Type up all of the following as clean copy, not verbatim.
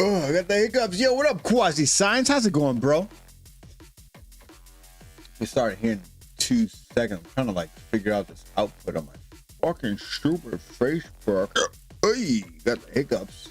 Oh, I got the hiccups. Yo, what up, Quasi Science? How's it going, bro? We started here in 2 seconds. I'm trying to like figure out this output on my fucking stupid Facebook. Hey, got the hiccups.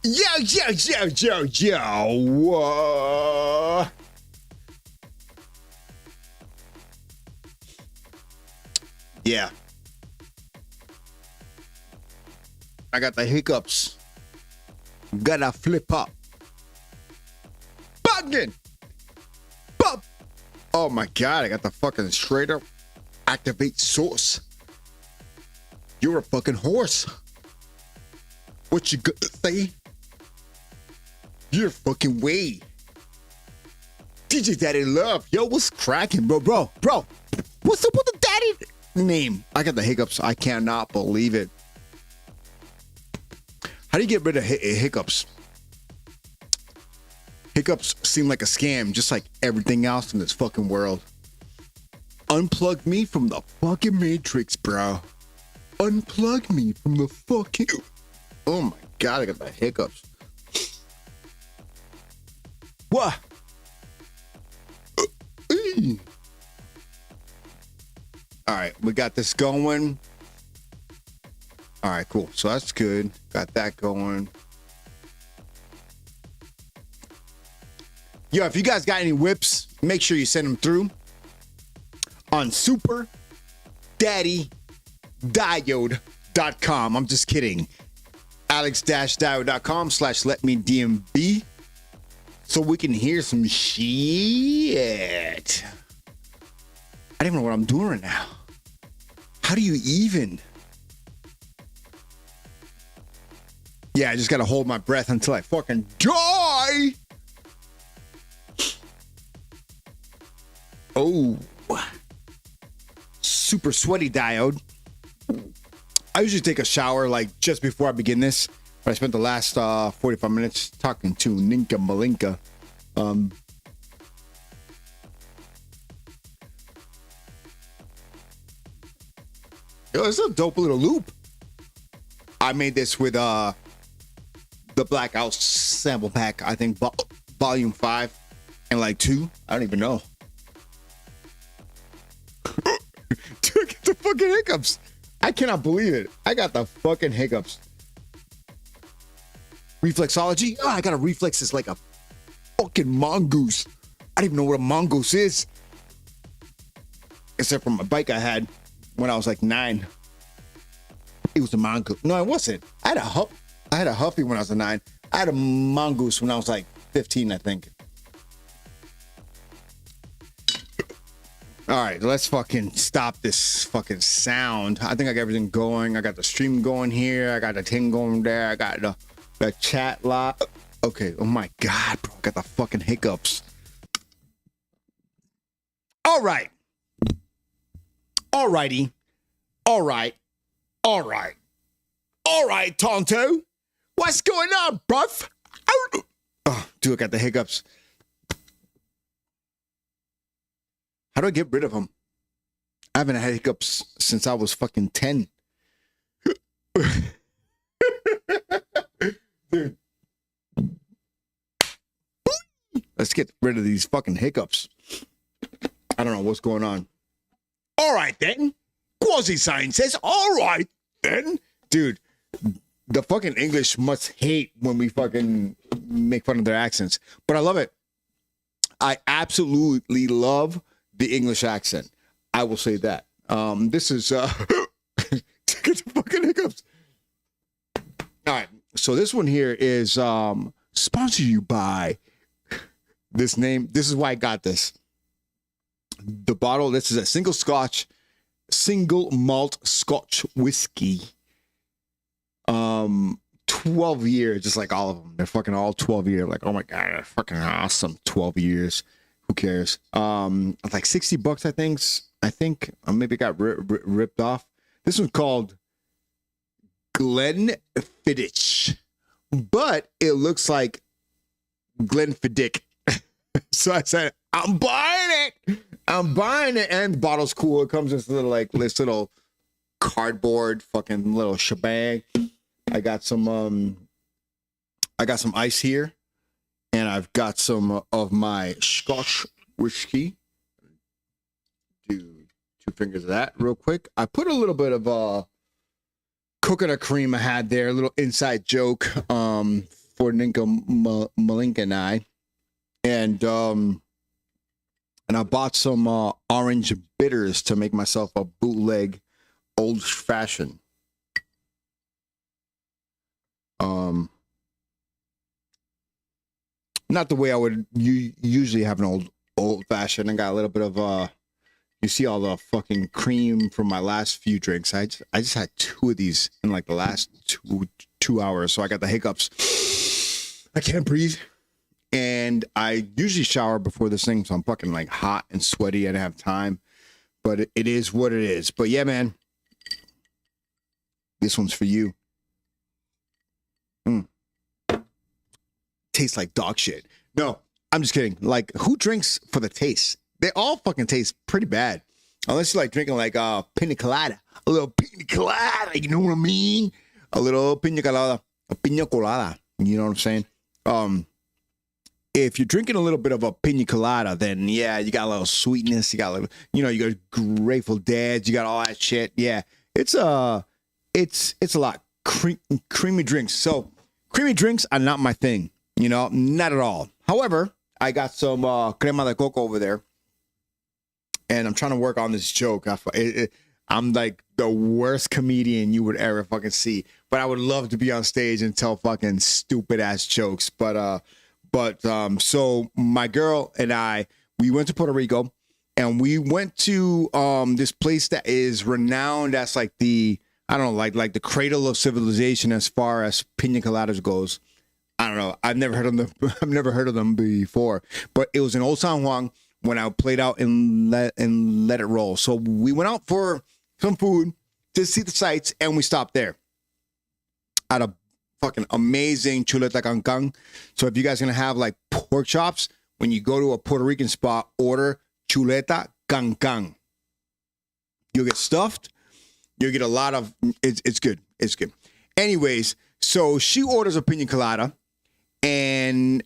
Yo. Yeah. I got the hiccups. Gotta flip up. Bugging. Pop. Oh my God, I got the fucking straight up activate source. You're a fucking horse. What you gonna say? You're fucking way. DJ Daddy Love. Yo, what's cracking, bro? What's up with the daddy name? I got the hiccups. I cannot believe it. How do you get rid of hiccups? Hiccups seem like a scam, just like everything else in this fucking world. Unplug me from the fucking matrix, bro. Unplug me from the fucking... Oh my God, I got the hiccups. What? All right, we got this going. All right, cool. So that's good. Got that going. Yo, if you guys got any whips, make sure you send them through on superdaddydiode.com. I'm just kidding. alex-diode.com/letmedmb so we can hear some shit. I don't even know what I'm doing right now. How do you even? Yeah, I just gotta hold my breath until I fucking die. Oh, super sweaty diode. I usually take a shower like just before I begin this. But I spent the last 45 minutes talking to Ninka Malinka. Yo, this is a dope little loop. I made this with the Blackout sample pack. I think volume 5 and like 2. I don't even know. Dude, I get the fucking hiccups. I cannot believe it. I got the fucking hiccups. Reflexology? Oh, I got a reflex that's like a fucking mongoose. I don't even know what a mongoose is. Except for my bike I had when I was like 9. It was a mongoose. No, it wasn't. I had a Huffy when I was 9. I had a mongoose when I was like 15, I think. All right, let's fucking stop this fucking sound. I think I got everything going. I got the stream going here. I got the thing going there. I got the chat lot. Okay, oh my God, bro. I got the fucking hiccups. All right. All righty. All right. All right. All right, Tonto. What's going on, bruv? Oh, dude, I got the hiccups. How do I get rid of them? I haven't had hiccups since I was fucking 10. Dude. Let's get rid of these fucking hiccups. I don't know what's going on. All right, then. Quasi-Science says, all right, then. Dude, the fucking English must hate when we fucking make fun of their accents, but I love it. I absolutely love the English accent. I will say that. This is get the fucking hiccups. All right, so this one here is sponsored you by this name. This is why I got this. The bottle. This is a single malt Scotch whiskey. 12 years, just like all of them. They're fucking all 12 years. Like, oh my God, they're fucking awesome. 12 years. Who cares? Like $60, I think. Maybe it got ripped off. This one's called Glenfiddich, but it looks like Glenfiddich. So I said, I'm buying it. And the bottle's cool. It comes in this little cardboard fucking little shebang. I got some ice here, and I've got some of my Scotch whiskey. Do 2 fingers of that real quick. I put a little bit of coconut cream I had there, a little inside joke for Ninka Malinka and I. And I bought some orange bitters to make myself a bootleg old fashioned. Not the way I would usually have an old fashioned. I got a little bit of you see all the fucking cream from my last few drinks. I just had 2 of these in like the last two hours, so I got the hiccups. I can't breathe. And I usually shower before this thing, so I'm fucking like hot and sweaty. I didn't have time, but it is what it is. But yeah, man, this one's for you. Tastes like dog shit. No, I'm just kidding. Like, who drinks for the taste? They all fucking taste pretty bad. Unless you're like drinking like pina colada. A little pina colada, you know what I mean? A little pina colada. A pina colada. You know what I'm saying? If you're drinking a little bit of a pina colada, then yeah, you got a little sweetness. You got a little, you got Grateful Dead. You got all that shit. Yeah, it's a lot. Creamy drinks. So creamy drinks are not my thing. Not at all. However, I got some crema de coco over there, and I'm trying to work on this joke. I'm like the worst comedian you would ever fucking see, but I would love to be on stage and tell fucking stupid ass jokes. But so my girl and I, we went to Puerto Rico, and we went to this place that is renowned as like the, I don't know, like the cradle of civilization as far as pina coladas goes. I don't know. I've never heard of them before, but it was in Old San Juan when I played out in Let It Roll. So we went out for some food to see the sights, and we stopped there at a fucking amazing chuleta cancan. So if you guys are gonna have like pork chops, when you go to a Puerto Rican spot, order chuleta cancan. You'll get stuffed. You'll get a lot of. It's good. It's good. Anyways, so she orders a pina colada. And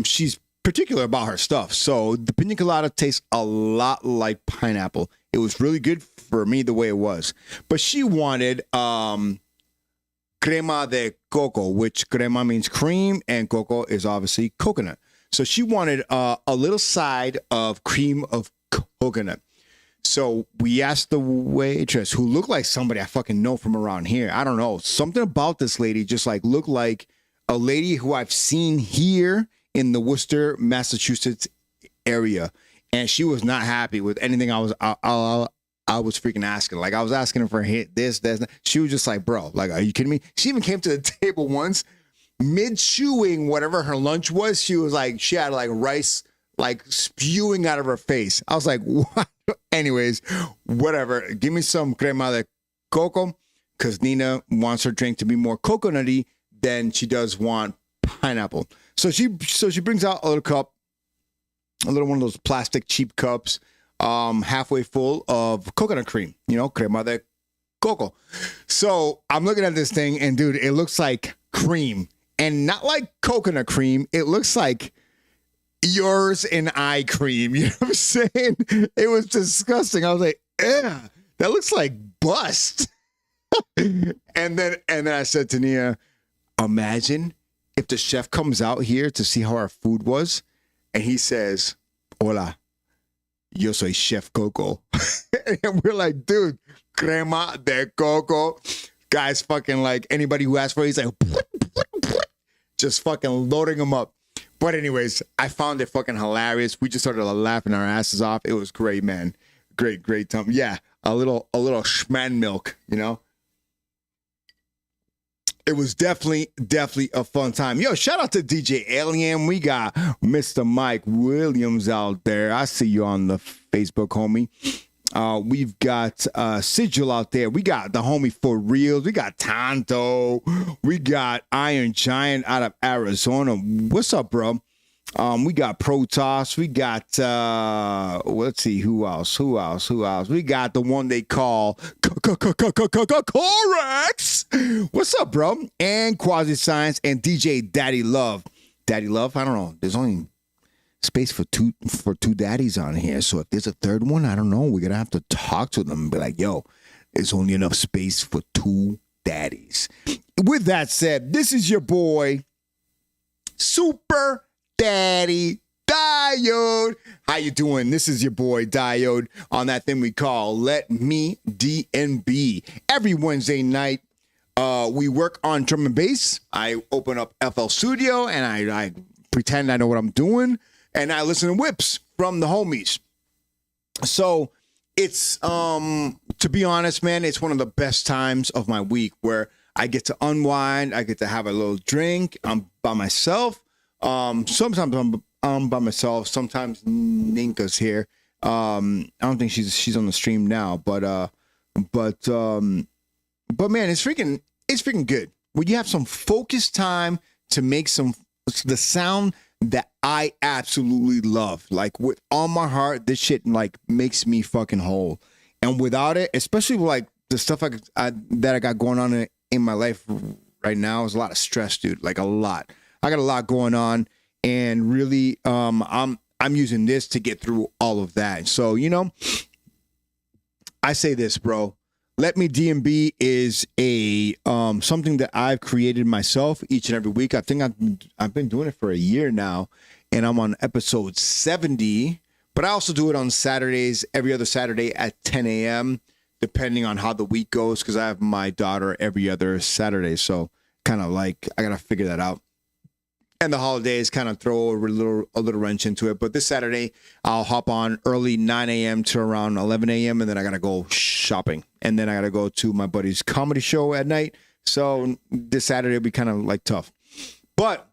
she's particular about her stuff. So the pina colada tastes a lot like pineapple. It was really good for me the way it was. But she wanted crema de coco, which crema means cream, and coco is obviously coconut. So she wanted a little side of cream of coconut. So we asked the waitress, who looked like somebody I fucking know from around here. I don't know. Something about this lady just like looked like a lady who I've seen here in the Worcester, Massachusetts area, and she was not happy with anything I was freaking asking. Like I was asking her for this. She was just like, bro, like, are you kidding me? She even came to the table once, mid chewing whatever her lunch was. She was like, she had like rice like spewing out of her face. I was like, what? Anyways, whatever. Give me some crema de coco, because Nina wants her drink to be more coconutty than she does want pineapple. So she brings out a little cup, a little one of those plastic cheap cups, halfway full of coconut cream, crema de coco. So I'm looking at this thing, and dude, it looks like cream, and not like coconut cream. It looks like yours and I cream. You know what I'm saying? It was disgusting. I was like, yeah, that looks like bust. and then I said to Nia, imagine if the chef comes out here to see how our food was, and he says, "Hola, yo soy Chef Coco," and we're like, "Dude, crema de coco." Guys, fucking like anybody who asks for it, he's like, just fucking loading them up. But anyways, I found it fucking hilarious. We just started laughing our asses off. It was great, man. Great time. Yeah, a little schman milk, you know. It was definitely a fun time. Yo, shout out to DJ Alien. We got Mr. Mike Williams out there. I see you on the Facebook, homie. We've got Sigil out there. We got the homie For Reals. We got Tonto. We got Iron Giant out of Arizona. What's up, bro? We got Protoss. We got let's see who else. We got the one they call Corex. What's up, bro? And Quasi Science and DJ Daddy Love. Daddy Love. I don't know. There's only space for two daddies on here. So if there's a third one, I don't know. We're gonna have to talk to them and be like, yo, there's only enough space for 2 daddies. With that said, this is your boy, Super Daddy Diode. How you doing? This is your boy Diode on that thing we call Let Me DNB. Every Wednesday night, we work on drum and bass. I open up FL Studio and I pretend I know what I'm doing. And I listen to whips from the homies. So it's, to be honest, man, it's one of the best times of my week where I get to unwind. I get to have a little drink. I'm by myself. Sometimes I'm by myself. Sometimes Ninka's here. I don't think she's on the stream now, but man, it's freaking good. When you have some focused time to make the sound that I absolutely love, like with all my heart, this shit like makes me fucking whole. And without it, especially like the stuff that I got going on in my life right now, is a lot of stress, dude. Like a lot. I got a lot going on, and really, I'm using this to get through all of that. So, you know, I say this, bro. Let Me DNB is a something that I've created myself each and every week. I think I've been doing it for a year now, and I'm on episode 70. But I also do it on Saturdays, every other Saturday at 10 a.m., depending on how the week goes, because I have my daughter every other Saturday. So kind of like I got to figure that out. And the holidays kind of throw a little wrench into it. But this Saturday, I'll hop on early 9 a.m. to around 11 a.m. And then I got to go shopping. And then I got to go to my buddy's comedy show at night. So this Saturday will be kind of like tough. But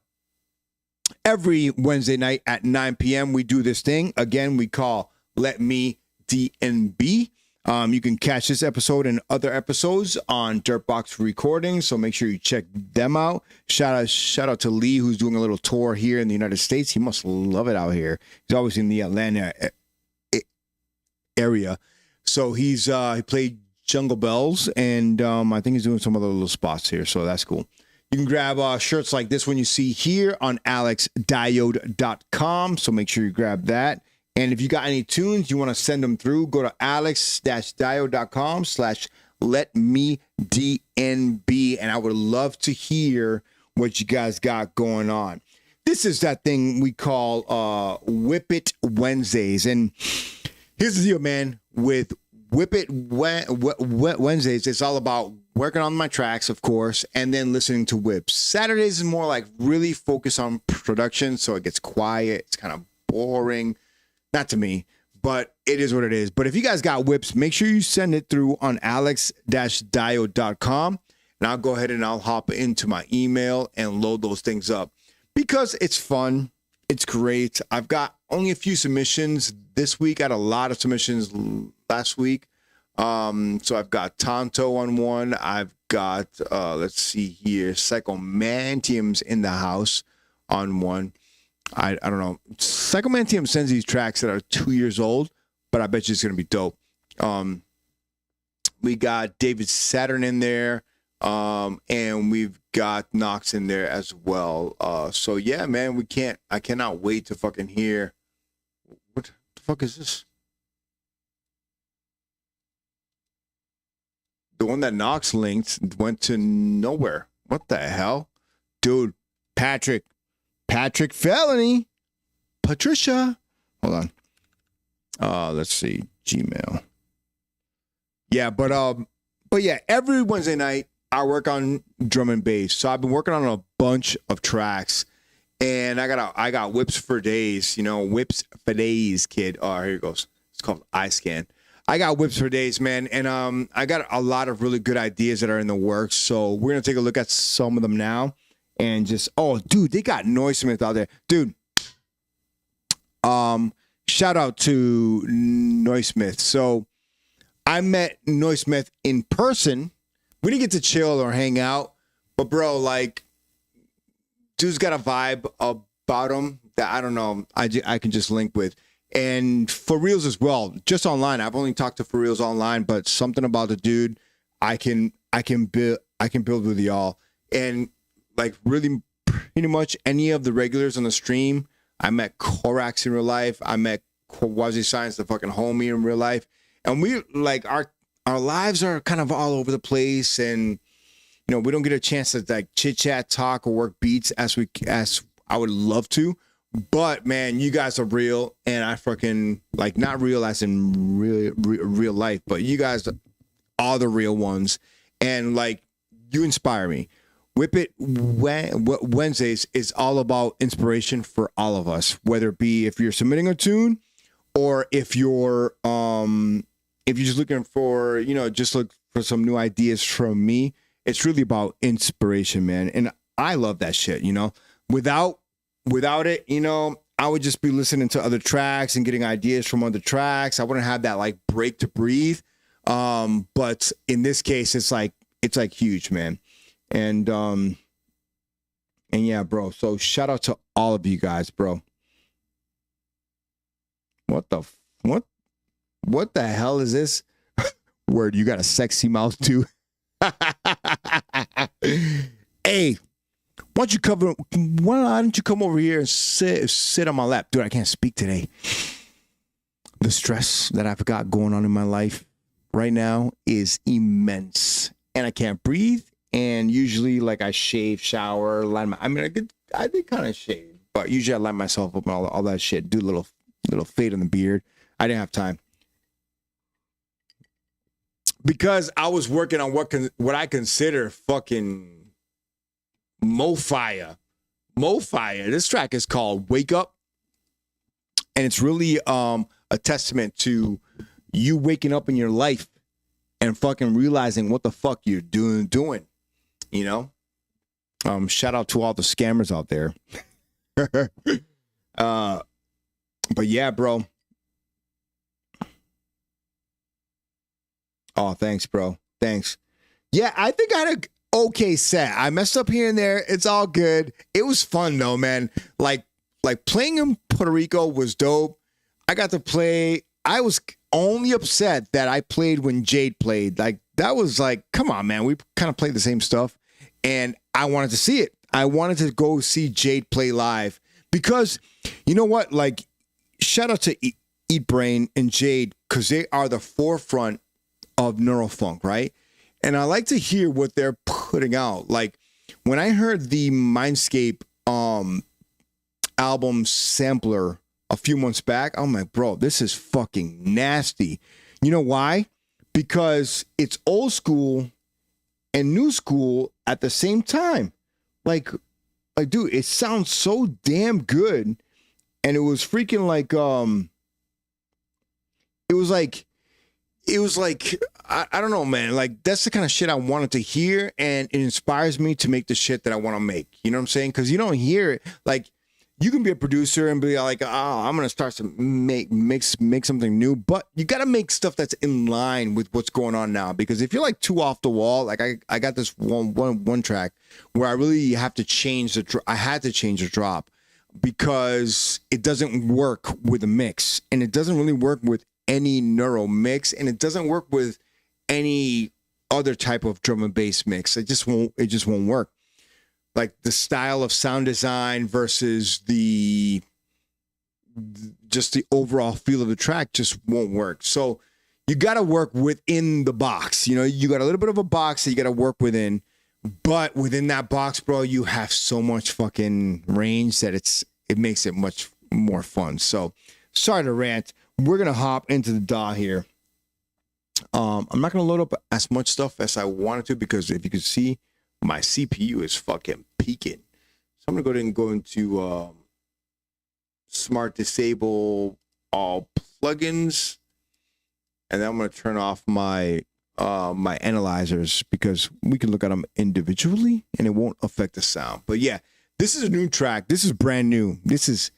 every Wednesday night at 9 p.m., we do this thing. Again, we call Let Me DNB. You can catch this episode and other episodes on Dirtbox Recordings, so make sure you check them out. Shout out to Lee, who's doing a little tour here in the United States. He must love it out here. He's always in the Atlanta area. So he played Jungle Bells, and I think he's doing some other little spots here, so that's cool. You can grab shirts like this one you see here on alexdiode.com, so make sure you grab that. And if you got any tunes you want to send them through, go to alex-diode.com/letmednb, and I would love to hear what you guys got going on. This is that thing we call Whip It Wednesdays. And here's the deal, man. With Whip It Wednesdays, it's all about working on my tracks, of course, and then listening to whips. Saturdays is more like really focus on production, so it gets quiet. It's kind of boring. Not to me, but it is what it is. But if you guys got whips, make sure you send it through on alex-diode.com, and I'll go ahead and I'll hop into my email and load those things up because it's fun. It's great. I've got only a few submissions this week. I had a lot of submissions last week. So I've got Tonto on one. I've got, let's see here, Psychomantium's in the house on one. I don't know. Psychomantium sends these tracks that are 2 years old, but I bet you it's going to be dope. We got David Saturn in there, and we've got Knox in there as well. So yeah, man, I cannot wait to fucking hear. What the fuck is this? The one that Knox linked went to nowhere. What the hell? Dude, Patrick Felony. Patricia. Hold on. Let's see. Gmail. Yeah, but yeah, every Wednesday night I work on drum and bass. So I've been working on a bunch of tracks, and I got whips for days. Whips for days, kid. Oh, here it goes. It's called iScan. I got whips for days, man, and I got a lot of really good ideas that are in the works. So we're gonna take a look at some of them now, and just dude, they got Noismith out there, dude. Shout out to Noismith. So I met Noismith in person. We didn't get to chill or hang out, but bro, like, dude's got a vibe about him that I don't know. I can just link with. And for reals as well, just online. I've only talked to for reals online, but something about the dude, I can build with y'all. And like really, pretty much any of the regulars on the stream. I met Korax in real life. I met Quasi Science, the fucking homie, in real life. And we like our lives are kind of all over the place, and we don't get a chance to like chit chat, talk, or work beats as I would love to. But man, you guys are real, and I fucking like not real as in real life, but you guys are the real ones, and like you inspire me. Whip It Wednesdays is all about inspiration for all of us, whether it be if you're submitting a tune or if you're just looking for, just look for some new ideas from me. It's really about inspiration, man. And I love that shit, Without it, I would just be listening to other tracks and getting ideas from other tracks. I wouldn't have that like break to breathe. But in this case, it's like huge, man. And yeah, bro. So shout out to all of you guys, bro. What the hell is this? Word, you got a sexy mouth too. Hey, why don't you come over here and sit on my lap? Dude, I can't speak today. The stress that I've got going on in my life right now is immense, and I can't breathe. And usually, like, I shave, shower, I did kind of shave, but usually I line myself up and all that shit. Do a little fade on the beard. I didn't have time because I was working on what I consider fucking Mo-Fire. This track is called "Wake Up," and it's really a testament to you waking up in your life and fucking realizing what the fuck you're doing. Shout out to all the scammers out there. But yeah, bro. Oh, thanks, bro. Thanks. Yeah, I think I had a okay set. I messed up here and there. It's all good. It was fun though, man. Like playing in Puerto Rico was dope. I got to play. I was only upset that I played when Jade played. Like that was like, come on, man. We kind of played the same stuff. And I wanted to see it. I wanted to go see Jade play live because you know what? Like, shout out to Eat Brain and Jade because they are the forefront of neurofunk, right? And I like to hear what they're putting out. Like when I heard the Mindscape album sampler a few months back, I'm like, bro, this is fucking nasty. You know why? Because it's old school and new school at the same time. Like, dude, it sounds so damn good. And it was freaking like, it was like, I don't know, man. Like, that's the kind of shit I wanted to hear. And it inspires me to make the shit that I want to make. You know what I'm saying? Because you don't hear it. Like, you can be a producer and be like, oh, I'm going to start to make something new. But you got to make stuff that's in line with what's going on now. Because if you're like too off the wall, like I got this one track where I really have to change I had to change the drop because it doesn't work with a mix. And it doesn't really work with any neuro mix. And it doesn't work with any other type of drum and bass mix. It just won't work. Like the style of sound design versus just the overall feel of the track just won't work. So you got to work within the box. You know, you got a little bit of a box that you got to work within. But within that box, bro, you have so much fucking range that it makes it much more fun. So sorry to rant. We're gonna hop into the DAW here. I'm not gonna load up as much stuff as I wanted to because if you can see, my CPU is fucking peaking. So I'm gonna go ahead and go into smart disable all plugins, and then I'm gonna turn off my my analyzers because we can look at them individually and it won't affect the sound. But yeah, this is a new track. This is brand new. This is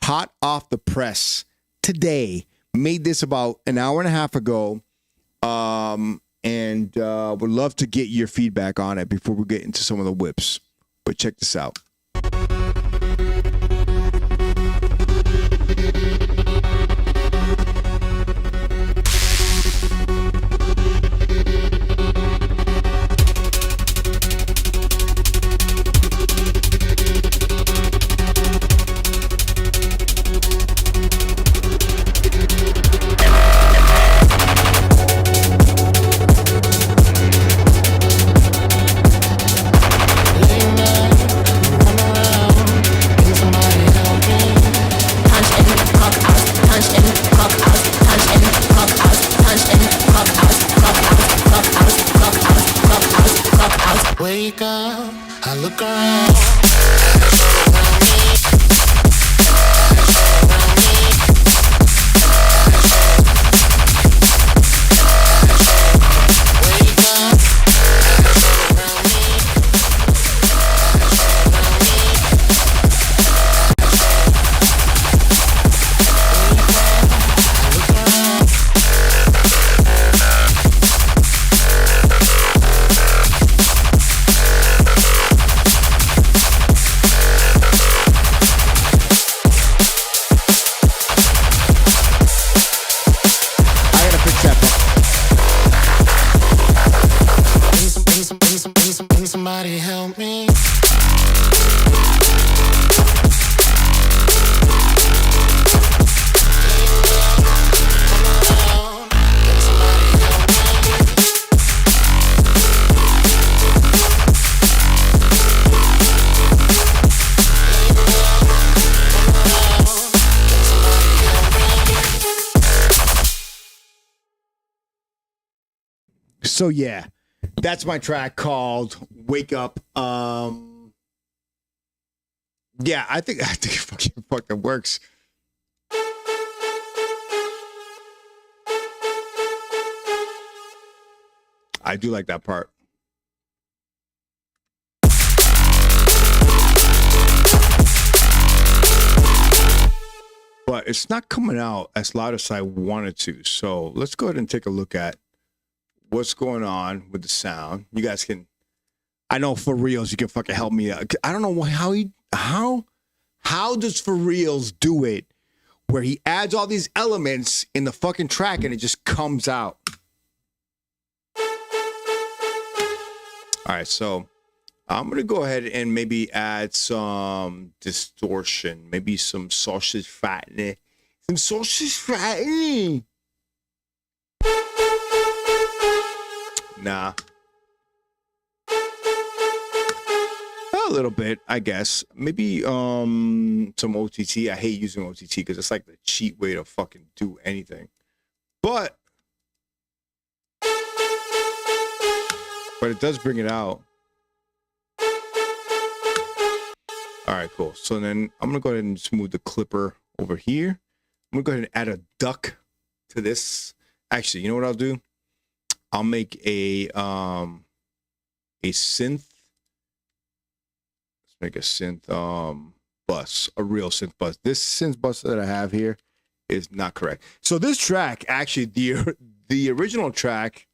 hot off the press today. Made this about an hour and a half ago. And would love to get your feedback on it before we get into some of the whips. But check this out. Wake up, I look around. Somebody help me. So yeah, that's my track called Wake Up. Yeah, I think it fucking works. I do like that part. But it's not coming out as loud as I wanted to. So let's go ahead and take a look at what's going on with the sound. You guys can, I know for reals, you can fucking help me out. I don't know how does for reals do it where he adds all these elements in the fucking track and it just comes out. All right, so I'm gonna go ahead and maybe add some distortion, maybe some sausage fattening, Nah. A little bit, I guess. Maybe some OTT. I hate using OTT because it's like the cheap way to fucking do anything. But it does bring it out. All right, cool. So then I'm gonna go ahead and just move the clipper over here. I'm gonna go ahead and add a duck to this. Actually, you know what I'll do? I'll make a synth. Let's make a synth bus, a real synth bus. This synth bus that I have here is not correct. So this track, actually, the original track,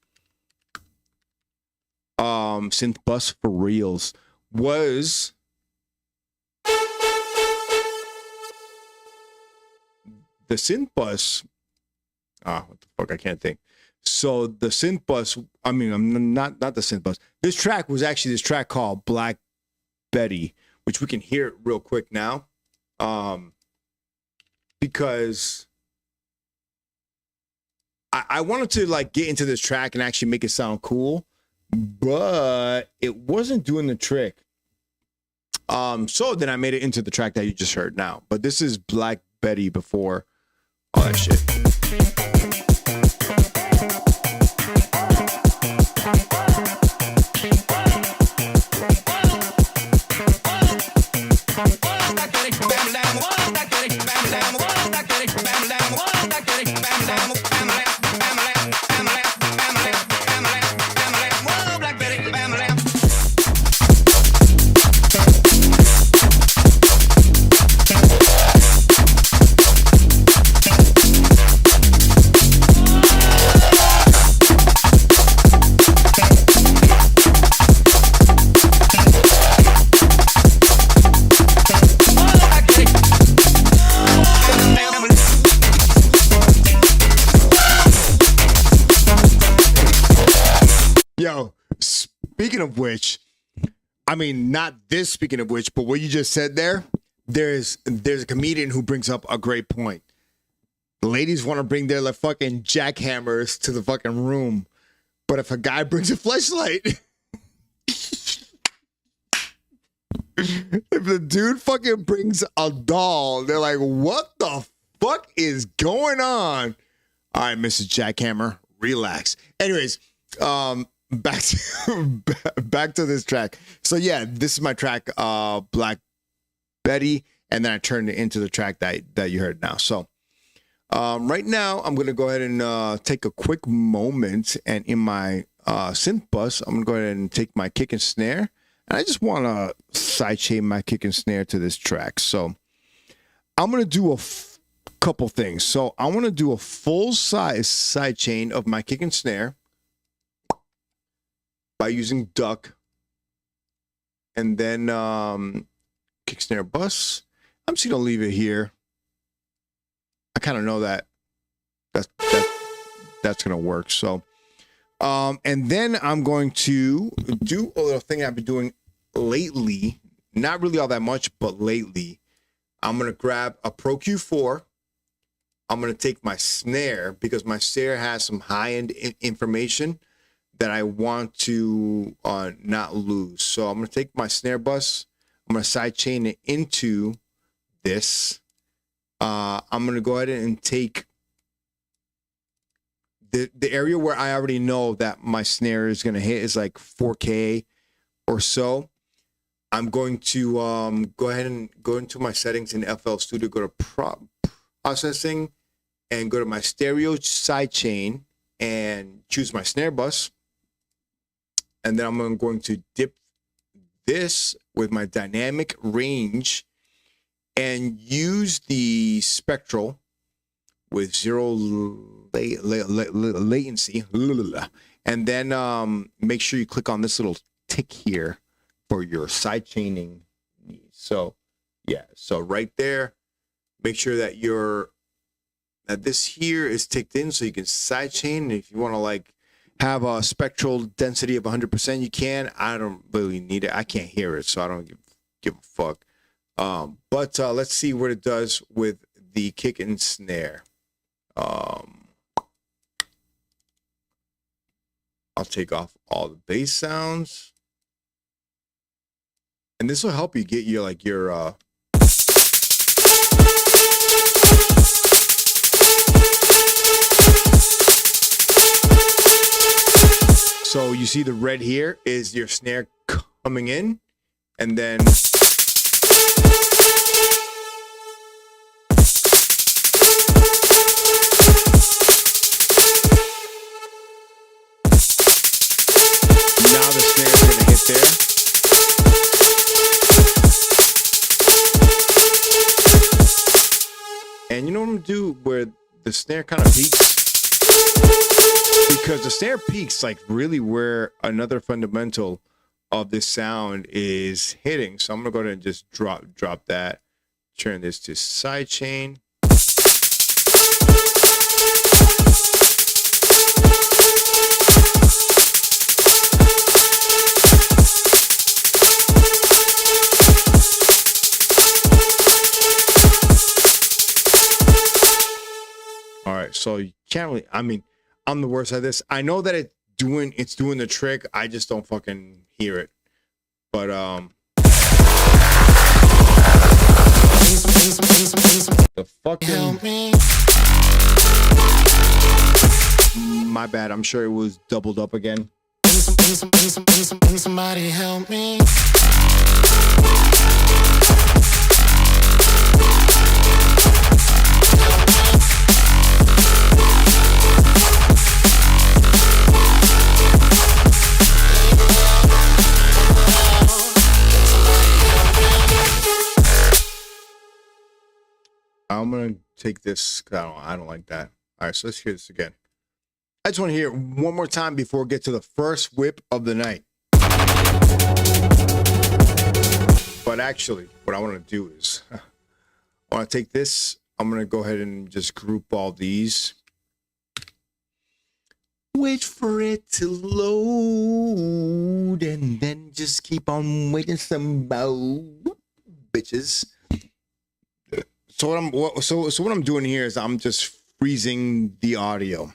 synth bus for reals, was the synth bus. What the fuck? I can't think. So the synth bus, I mean, I'm not the synth bus. This track was actually this track called Black Betty, which we can hear it real quick now. Because I wanted to like get into this track and actually make it sound cool, but it wasn't doing the trick. So then I made it into the track that you just heard now. But this is Black Betty before all that shit. Yo, speaking of which, I mean, not this speaking of which, but what you just said there's a comedian who brings up a great point. The ladies want to bring their like fucking jackhammers to the fucking room, but if a guy brings a fleshlight, if the dude fucking brings a doll, they're like, what the fuck is going on? All right, Mrs. Jackhammer, relax. Anyways, back to this track. So yeah, this is my track, Black Betty, and then I turned it into the track that you heard now. So right now I'm gonna go ahead and take a quick moment, and in my synth bus, I'm gonna go ahead and take my kick and snare, and I just want to sidechain my kick and snare to this track. So I'm gonna do a couple things. So I want to do a full size sidechain of my kick and snare by using duck, and then kick snare bus. I'm just gonna leave it here. I kind of know that's gonna work. So and then I'm going to do a little thing I've been doing lately, not really all that much, but lately. I'm gonna grab a Pro Q4. I'm gonna take my snare, because my snare has some high-end information that I want to not lose. So I'm going to take my snare bus. I'm going to sidechain it into this. I'm going to go ahead and take the area where I already know that my snare is going to hit is like 4K or so. I'm going to go ahead and go into my settings in FL Studio, go to processing, and go to my stereo sidechain and choose my snare bus. And then I'm going to dip this with my dynamic range and use the spectral with zero latency. And then make sure you click on this little tick here for your side chaining needs. So yeah, so right there, make sure that this here is ticked in so you can side chain. And if you want to like have a spectral density of 100%, you can. I don't really need it. I can't hear it, so I don't give a fuck. But let's see what it does with the kick and snare. I'll take off all the bass sounds, and this will help you get your So you see the red here is your snare coming in, and then now the snare is going to hit there. And you know what I'm going to do where the snare kind of peaks? Because the snare peaks like really where another fundamental of this sound is hitting. So I'm going to go ahead and just drop that. Turn this to sidechain. All right, so you can't really, I mean, I'm the worst at this. I know that it doing the trick. I just don't fucking hear it. But the fucking my bad. I'm sure it was doubled up again. Somebody help me. I'm gonna take this. I don't like that. All right, so let's hear this again. I just want to hear it one more time before we get to the first whip of the night. But actually, what I want to do is, I want to take this. I'm gonna go ahead and just group all these. Wait for it to load, and then just keep on waiting some more, bitches. So what I'm doing here is I'm just freezing the audio.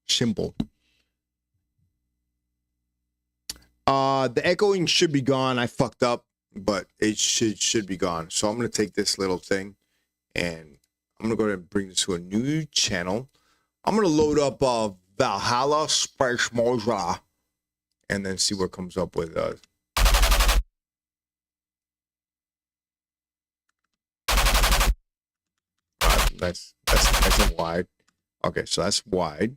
Simple. The echoing should be gone. I fucked up, but it should be gone. So I'm gonna take this little thing and I'm gonna go ahead and bring this to a new channel. I'm gonna load up Valhalla Space Moja and then see what comes up with that's nice and wide. Okay, so that's wide.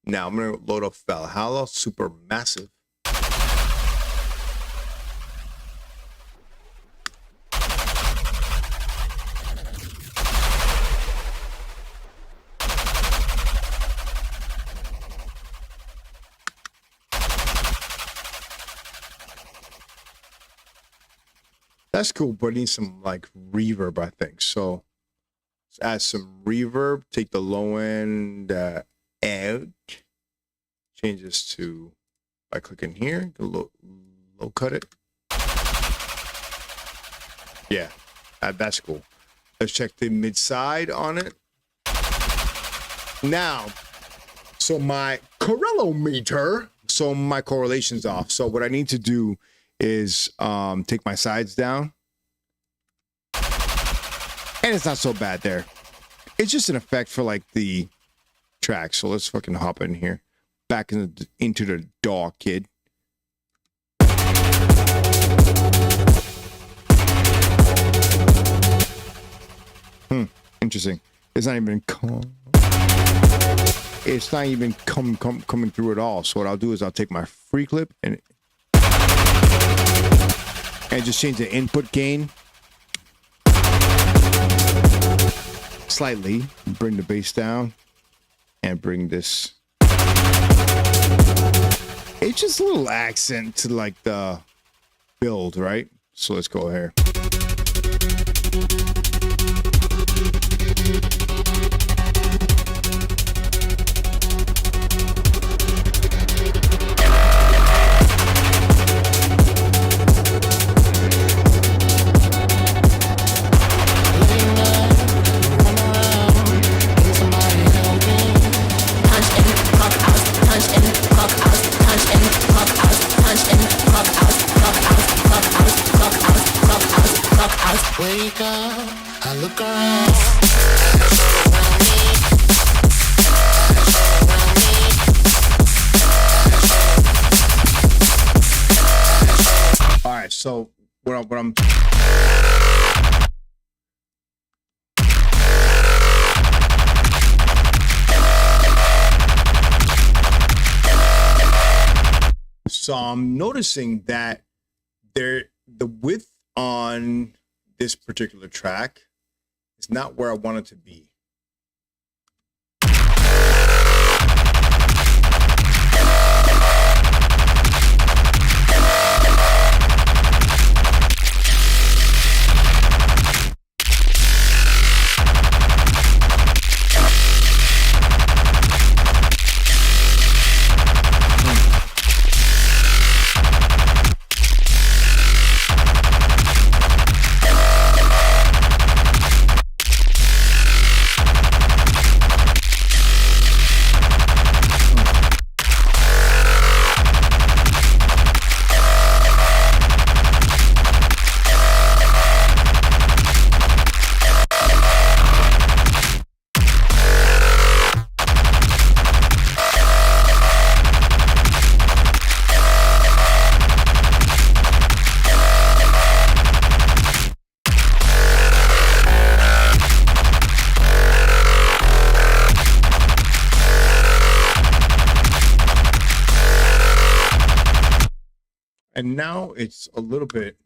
Now I'm gonna load up Valhalla Super Massive. That's cool, but it needs some like reverb, I think. So let's add some reverb. Take the low end out. Change this to by clicking here. Low cut it. Yeah, that's cool. Let's check the mid side on it. Now, so my correlometer, so my correlation's off. So what I need to do is take my sides down. And it's not so bad there. It's just an effect for like the track. So let's fucking hop in here. Back into the DAW, kid. Interesting. It's not even coming through at all. So what I'll do is I'll take my free clip and just change the input gain slightly, bring the bass down and bring this. It's just a little accent to like the build, right? So let's go here. Wake up, I look around. All right, so what I'm so I'm noticing that the width on this particular track is not where I want it to be. And now it's a little bit.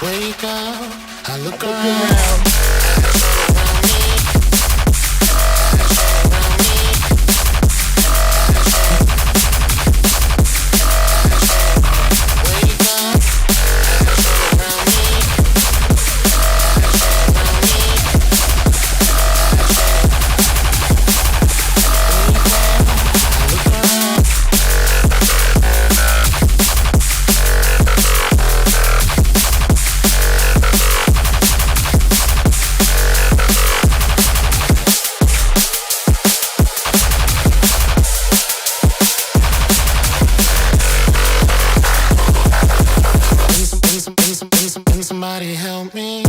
Wake up, I look around. Somebody help me.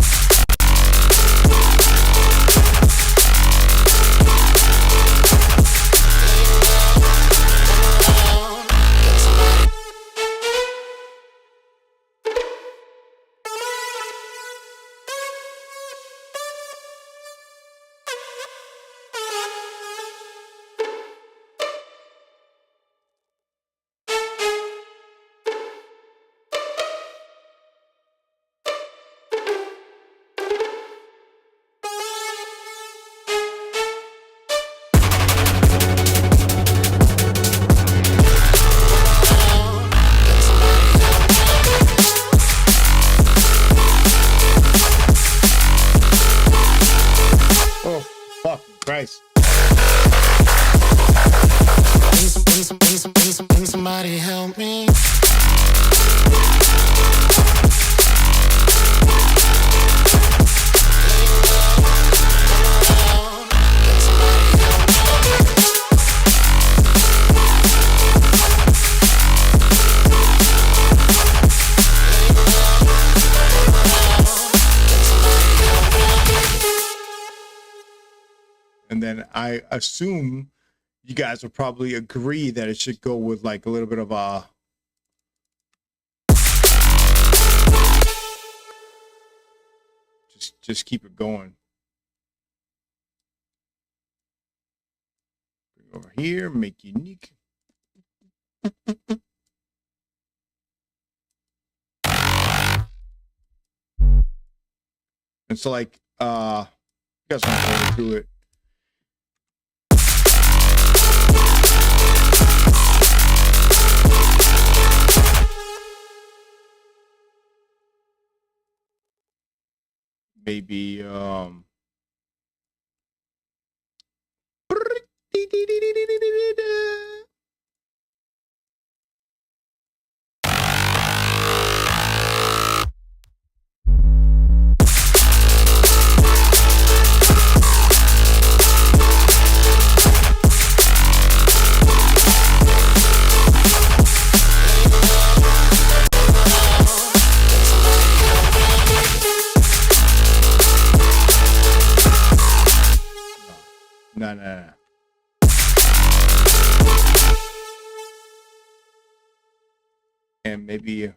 Christ. Somebody help me. And then I assume you guys will probably agree that it should go with like a little bit of a just keep it going. Bring it over here, make unique. And so like you guys want to go through it. Maybe no. And maybe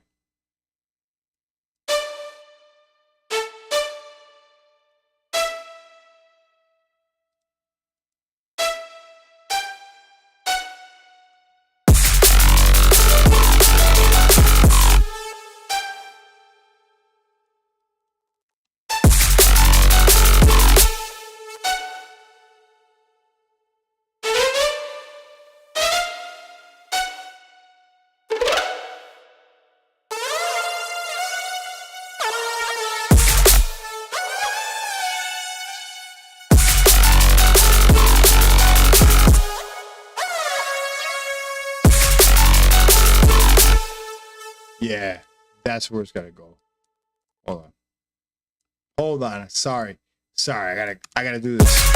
yeah, that's where it's gotta go. Hold on. Sorry. I gotta do this.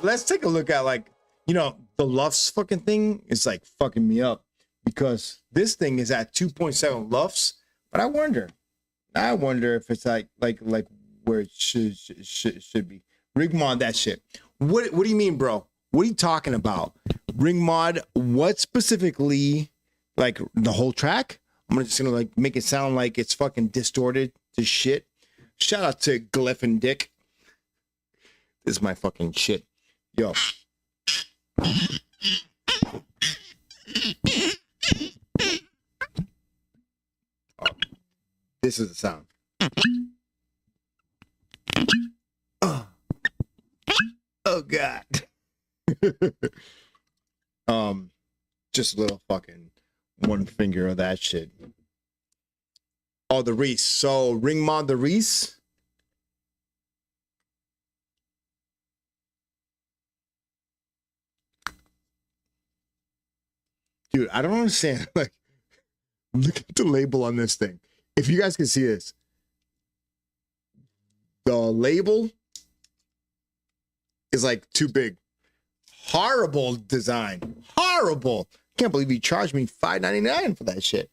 let's take a look at, like, you know, the LUFS fucking thing is like fucking me up because this thing is at 2.7 LUFS, but I wonder if it's like where it should be. Ring mod that shit. What do you mean, bro? What are you talking about? Ring mod what specifically? Like the whole track? I'm just gonna like make it sound like it's fucking distorted to shit. Shout out to Glyph and Dick. This is my fucking shit. Yo. Oh, this is the sound. Oh God. Just a little fucking one finger of that shit. Oh, the Reese. So ring mod the Reese. Dude, I don't understand. Like, look at the label on this thing. If you guys can see this, the label is like too big. Horrible design. Horrible. Can't believe he charged me $5.99 for that shit.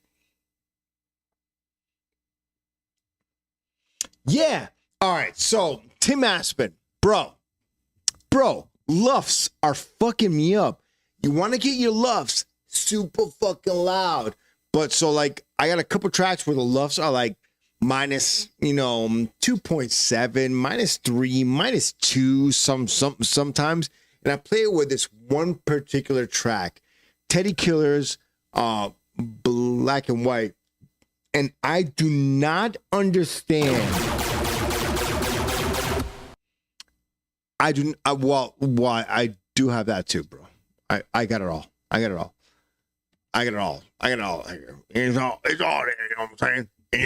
Yeah. All right. So Tim Aspen, bro, LUFS are fucking me up. You want to get your LUFS super fucking loud, but so like I got a couple tracks where the LUFS are like minus, you know, 2.7, minus 3, minus 2, sometimes. And I play it with this one particular track, Teddy Killer's Black and White. And I do not understand. I do have that too, bro. I got it all. It's all here. It's all there, you know what I'm saying? And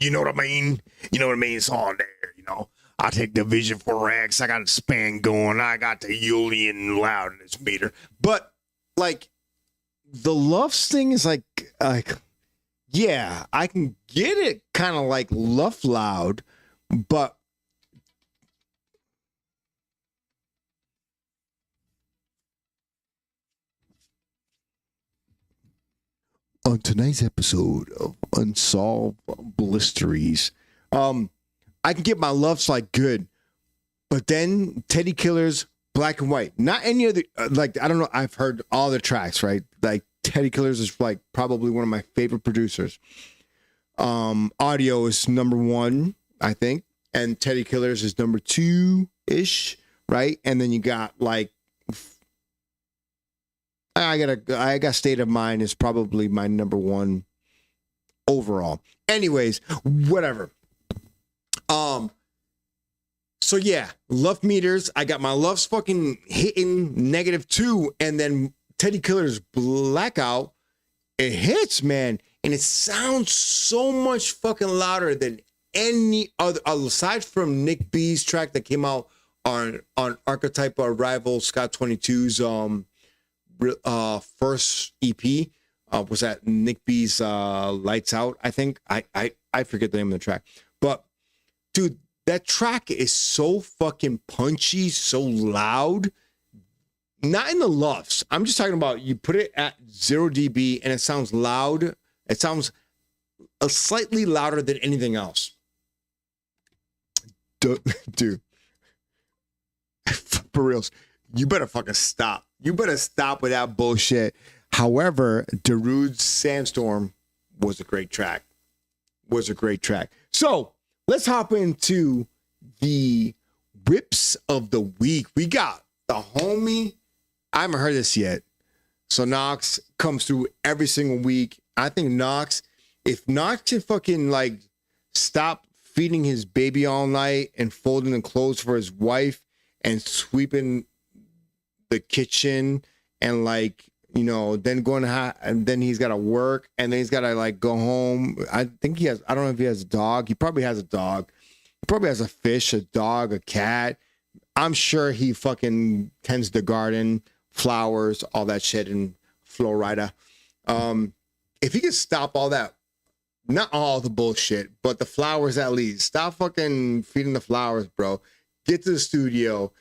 you know what I mean? You know what I mean? It's all there, you know. I take the Vision 4X. I got a span going. I got the Julian loudness meter. But like the LUFS thing is like yeah, I can get it kind of like LUF loud, but on tonight's episode of Unsolved Blisteries, I can get my LUFS like good, but then Teddy Killer's Black and White, not any other, like, I don't know. I've heard all the tracks, right? Like Teddy Killer's is like probably one of my favorite producers. Audio is number 1, I think. And Teddy Killer's is number 2-ish, right? And then you got like, I got State of Mind is probably my number 1 overall. Anyways, whatever. So yeah, LUF meters. I got my LUFs fucking hitting -2, and then Teddy Killer's Blackout. It hits, man, and it sounds so much fucking louder than any other, aside from Nick B's track that came out on Archetype Rival Scott 22's first EP. Was that Nick B's Lights Out? I think I forget the name of the track, but dude, that track is so fucking punchy, so loud. Not in the LUFS. I'm just talking about you put it at 0 dB and it sounds loud. It sounds slightly louder than anything else. Dude, for reals, you better fucking stop. You better stop with that bullshit. However, Darude's Sandstorm was a great track. So let's hop into the rips of the week. We got the homie. I haven't heard this yet. So Knox comes through every single week. I think Knox, if Knox can fucking like stop feeding his baby all night and folding the clothes for his wife and sweeping the kitchen and like, you know, then going to and then he's got to work and then he's got to like go home. I think he has, I don't know if he has a dog. He probably has a dog. He probably has a fish, a dog, a cat. I'm sure he fucking tends the garden, flowers, all that shit, and Florida. If he could stop all that, not all the bullshit, but the flowers at least. Stop fucking feeding the flowers, bro. Get to the studio,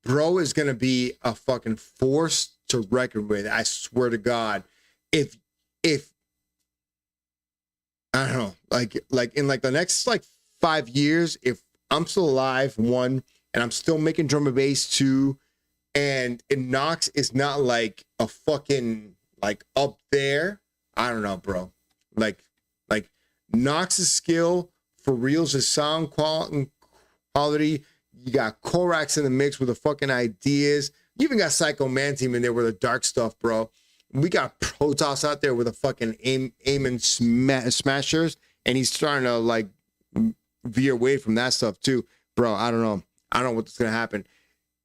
bro is gonna be a fucking force to reckon with. I swear to God. If I don't know, like in like the next like 5 years, if I'm still alive, one, and I'm still making drum and bass, two, and Nox is not like a fucking like up there. I don't know, bro. Like Nox's skill for reals is sound quality. You got Korax in the mix with the fucking ideas. You even got Psycho Man-Team in there with the dark stuff, bro. We got Protoss out there with the fucking aiming smashers, and he's starting to like veer away from that stuff too, bro. I don't know what's gonna happen.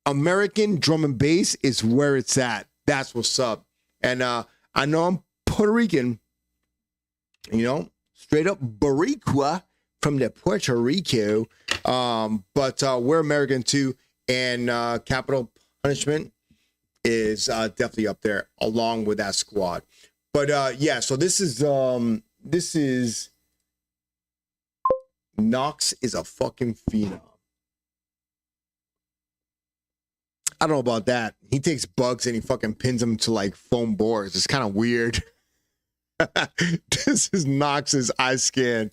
American drum and bass is where it's at. That's what's up. And I know I'm Puerto Rican, you know, straight up Boricua from the Puerto Rico, but we're American too, and Capital Punishment is definitely up there along with that squad. But yeah, so this is Nox is a fucking phenom. I don't know about that. He takes bugs and he fucking pins them to like foam boards. It's kind of weird. This is Nox's eye scan.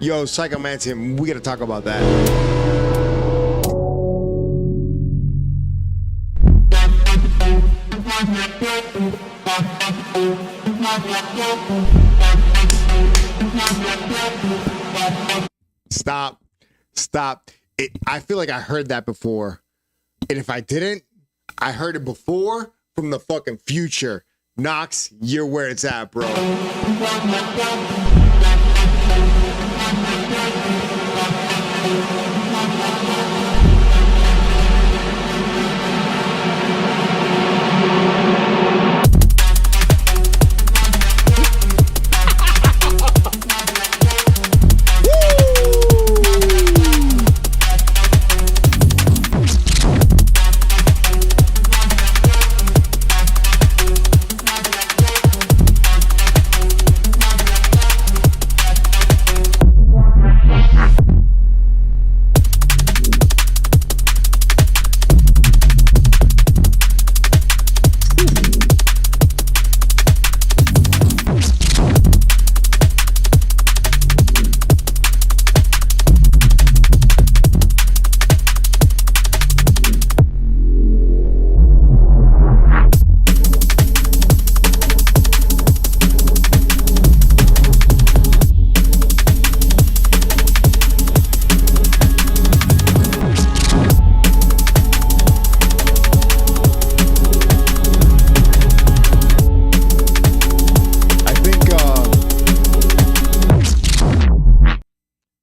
Yo, Psycho Man-Team, we gotta talk about that. Stop. I feel like I heard that before. And if I didn't, I heard it before from the fucking future. Nox, you're where it's at, bro.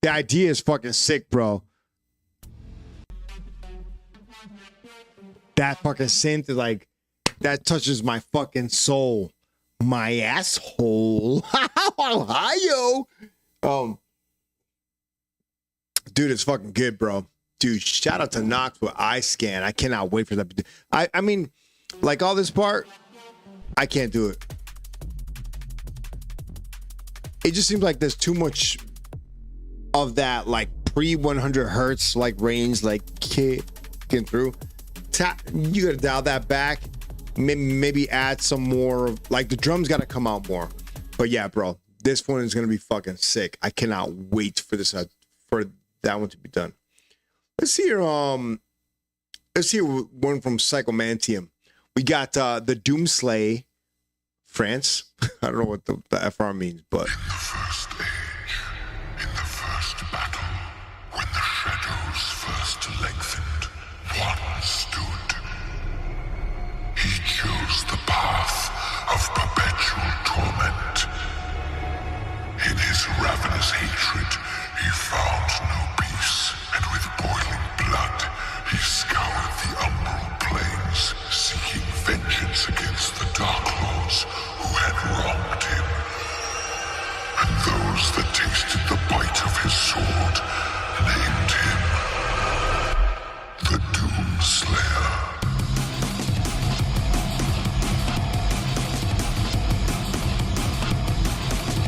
The idea is fucking sick, bro. That fucking synth is like, that touches my fucking soul. My asshole. Ohio. Dude, it's fucking good, bro. Dude, shout out to Nox with eye scan. I cannot wait for that. I mean, like all this part, I can't do it. It just seems like there's too much of that like pre 100 hertz like range like kicking through. You gotta dial that back. Maybe add some more. Like the drums gotta come out more. But yeah, bro, this one is gonna be fucking sick. I cannot wait for this for that one to be done. Let's hear one from Psycho Man-Team. We got the Doomslay France. I don't know what the FR means, but lengthened, one stood. He chose the path of perpetual torment. In his ravenous hatred, he found no peace, and with boiling blood, he scoured the umbral plains, seeking vengeance against the Dark Lords who had wronged him. And those that tasted the bite of his sword named him the Doomslayer.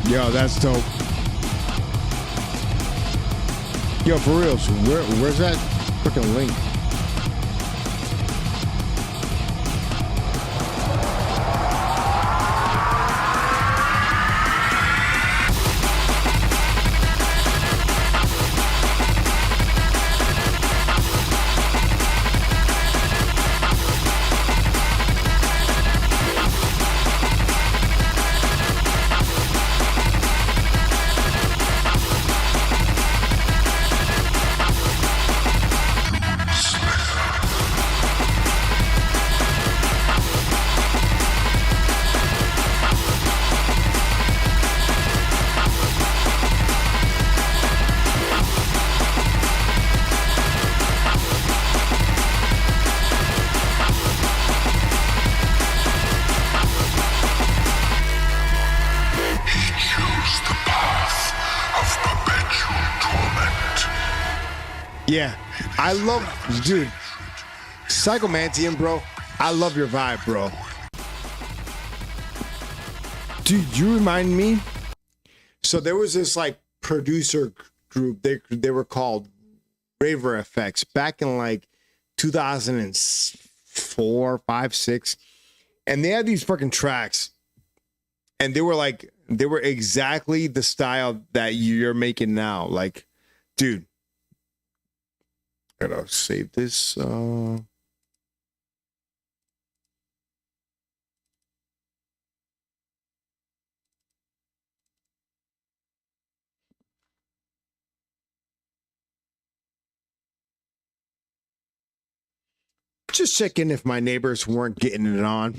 Yo, that's dope. Yo, for real, so where's that freaking link? Yeah, I love, dude, Psychomantium, bro. I love your vibe, bro. Dude, you remind me. So there was this like producer group. They were called Raver Effects back in like 2004, 5, 6, and they had these fucking tracks, and they were exactly the style that you're making now. Like, dude. Gotta save this. Just checking if my neighbors weren't getting it on.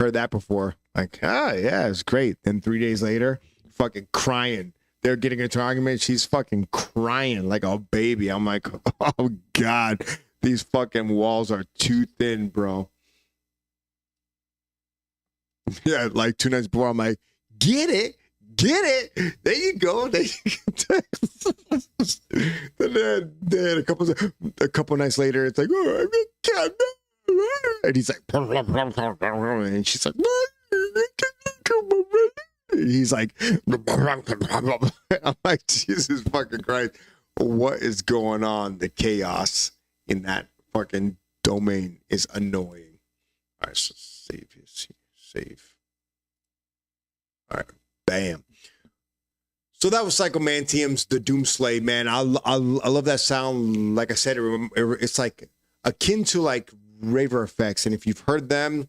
Heard that before. Like, yeah, it's great. Then 3 days later, fucking crying. They're getting into an argument. She's fucking crying like a baby. I'm like, oh, God. These fucking walls are too thin, bro. Yeah, like 2 nights before, I'm like, get it. There you go. Then a couple nights later, it's like, oh, I can't. And he's like, and she's like, he's like, I'm like, Jesus fucking Christ, what is going on? The chaos in that fucking domain is annoying. All right, so save. All right, bam. So that was Psychomantium's The Doomslay, man. I love that sound. Like I said, it's like akin to like Raver Effects, and if you've heard them,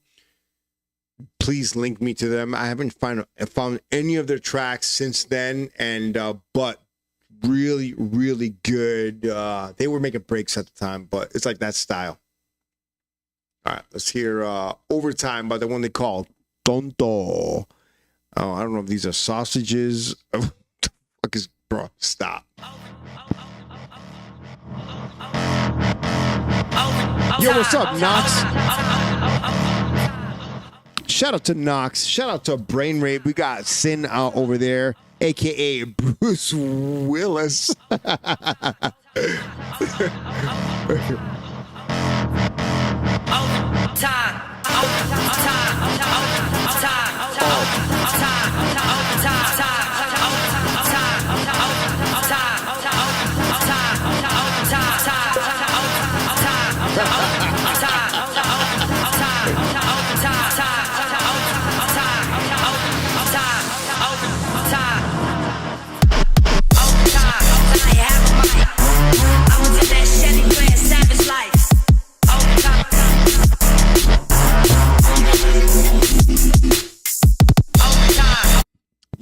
please link me to them. I haven't found any of their tracks since then, and but really, really good. They were making breaks at the time, but it's like that style. All right, let's hear Overtime by the one they call Tonto. Oh, I don't know if these are sausages. What the fuck is, bro? Stop. Yo, what's up, Knox? Shout out to Knox. Shout out to Brain Rape. We got Sin over there, aka Bruce Willis.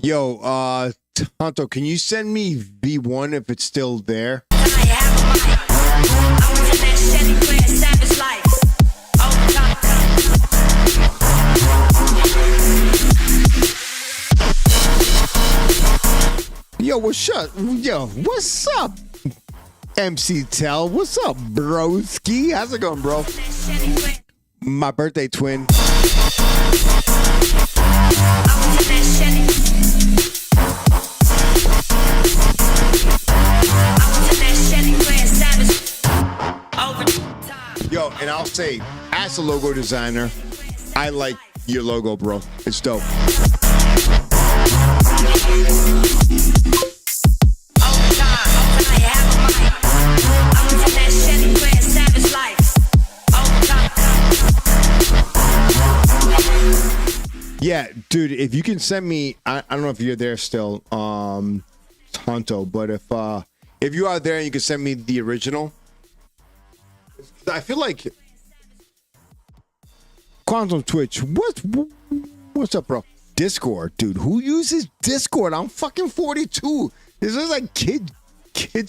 Yo, Tonto, can you send me V1 if it's still there? Yo, what's up? Yo, what's up? MC Tell, what's up, broski? How's it going, bro? My birthday twin. Yo, and I'll say, as a logo designer, I like your logo, bro. It's dope. Yeah, dude, if you can send me, I don't know if you're there still, Tonto, but if you are there and you can send me the original, I feel like Quantum Twitch, what's up, bro? Discord, dude, who uses Discord? I'm fucking 42. This is like kid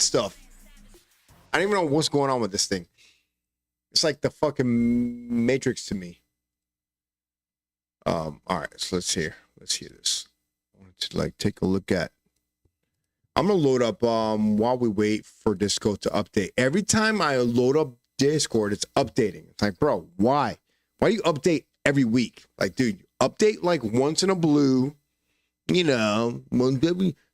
stuff. I don't even know what's going on with this thing. It's like the fucking Matrix to me. All right, so let's hear this. I want to like take a look at. I'm gonna load up while we wait for Discord to update. Every time I load up Discord, it's updating. It's like, bro, why? Why do you update every week? Like, dude, update like once in a blue, you know,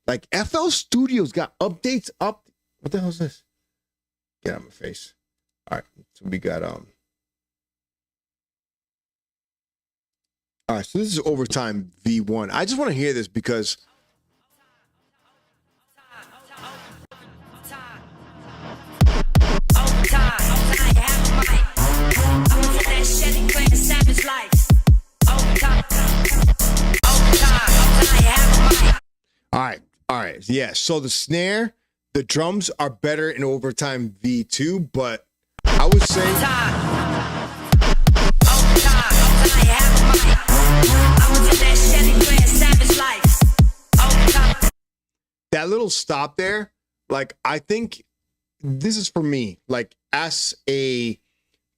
like FL Studios got updates up. What the hell is this? Get out of my face. All right, so we got all right, so this is Overtime V1. I just want to hear this because all right, yeah. So the snare, the drums are better in Overtime V2, but I would say that little stop there, like, I think this is for me, like, as a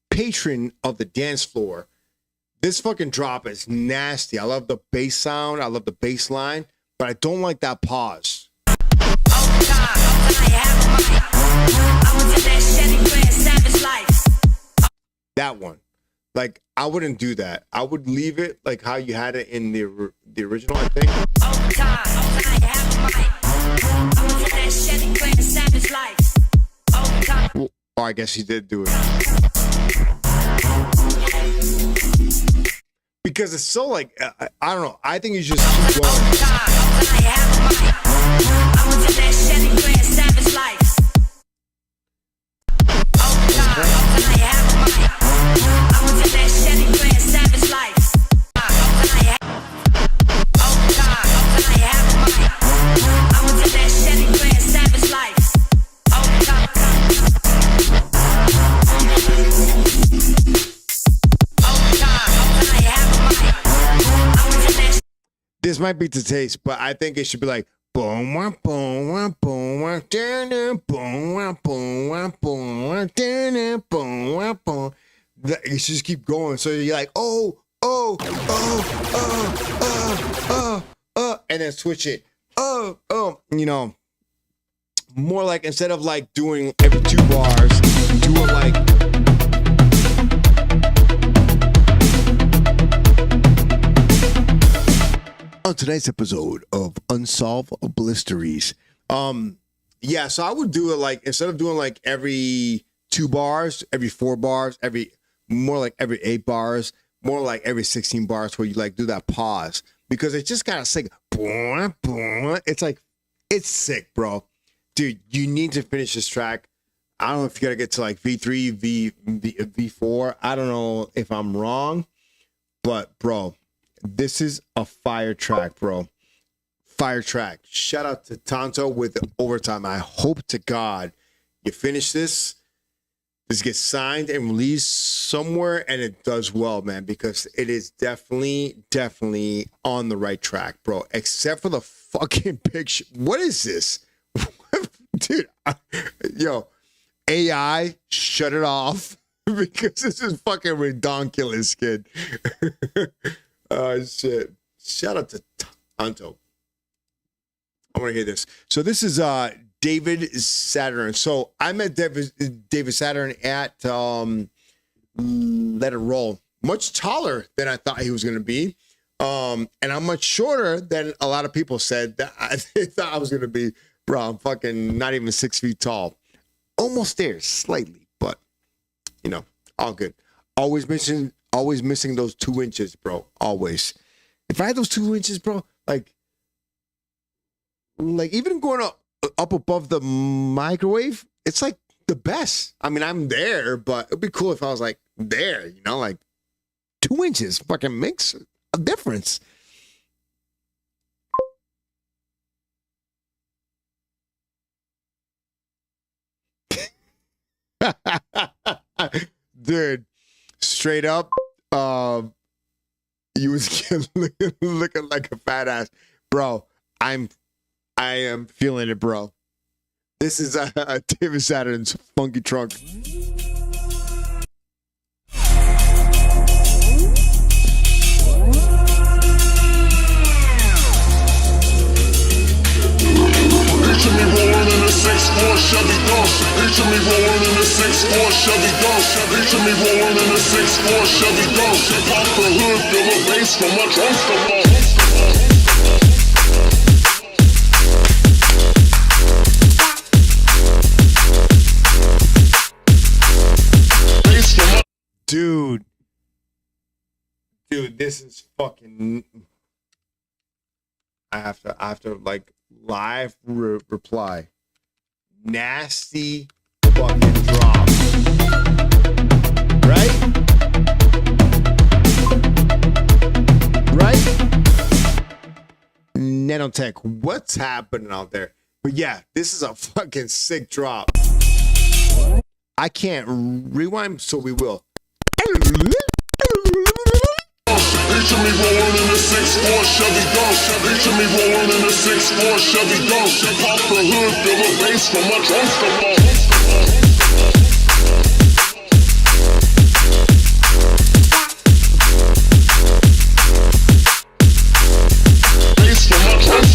patron of the dance floor, this fucking drop is nasty. I love the bass sound, I love the bass line, but I don't like that pause. That one. Like, I wouldn't do that. I would leave it like how you had it in the original, I think. Well, oh, I guess he did do it. Because it's so like, I don't know. I think you just keep going. This might be to taste, but I think it should be like boom, boom, boom, boom, boom, boom, boom, boom, boom. You should just keep going. So you're like, and then switch it. You know, more like instead of like doing every 2 bars, do it like. On today's episode of Unsolved Blisteries, yeah, so I would do it like, instead of doing like every 2 bars, every 4 bars, more like every 8 bars, more like every 16 bars, where you like do that pause, because it just kind of sick. It's like, it's sick, bro. Dude, you need to finish this track. I don't know if you gotta get to like V3, V4. I don't know if I'm wrong, but bro, this is a fire track, bro. Fire track. Shout out to Tonto with Overtime. I hope to God you finish this gets signed and released somewhere, and it does well, man, because it is definitely on the right track, bro. Except for the fucking picture. What is this? Dude, yo, AI, shut it off, because this is fucking redonkulous, kid. Oh, shit. Shout out to Tonto. I want to hear this. So this is David Saturn. So I met David Saturn at Let It Roll. Much taller than I thought he was going to be. And I'm much shorter than a lot of people said that they thought I was going to be. Bro, I'm fucking not even 6 feet tall. Almost there, slightly. But, you know, all good. Always missing those 2 inches, bro. Always. If I had those 2 inches, bro, like, like even going up above the microwave, it's like the best. I mean, I'm there, but it'd be cool if I was like there, you know, like 2 inches fucking makes a difference. Dude, straight up, you was looking like a fat ass, bro. I am feeling it, bro. This is David Saturn's funky trunk. Picture me rolling in a 6'4" Chevy Ghost. Picture me rolling in a 6'4" Chevy Ghost. Picture me rolling in a 6'4" Chevy Ghost. Pop the hood, feel the bass from my trunk. Dude, this is fucking. I have to like live reply. Nasty fucking drop, right? Nanotech, what's happening out there? But yeah, this is a fucking sick drop. I can't rewind, so we will. Picture me rolling in a 6'4" Chevy Ghost. Picture me rolling in a 6'4" Chevy Ghost. Pop the hood, feel the bass from my trunk. Bass from my trunk.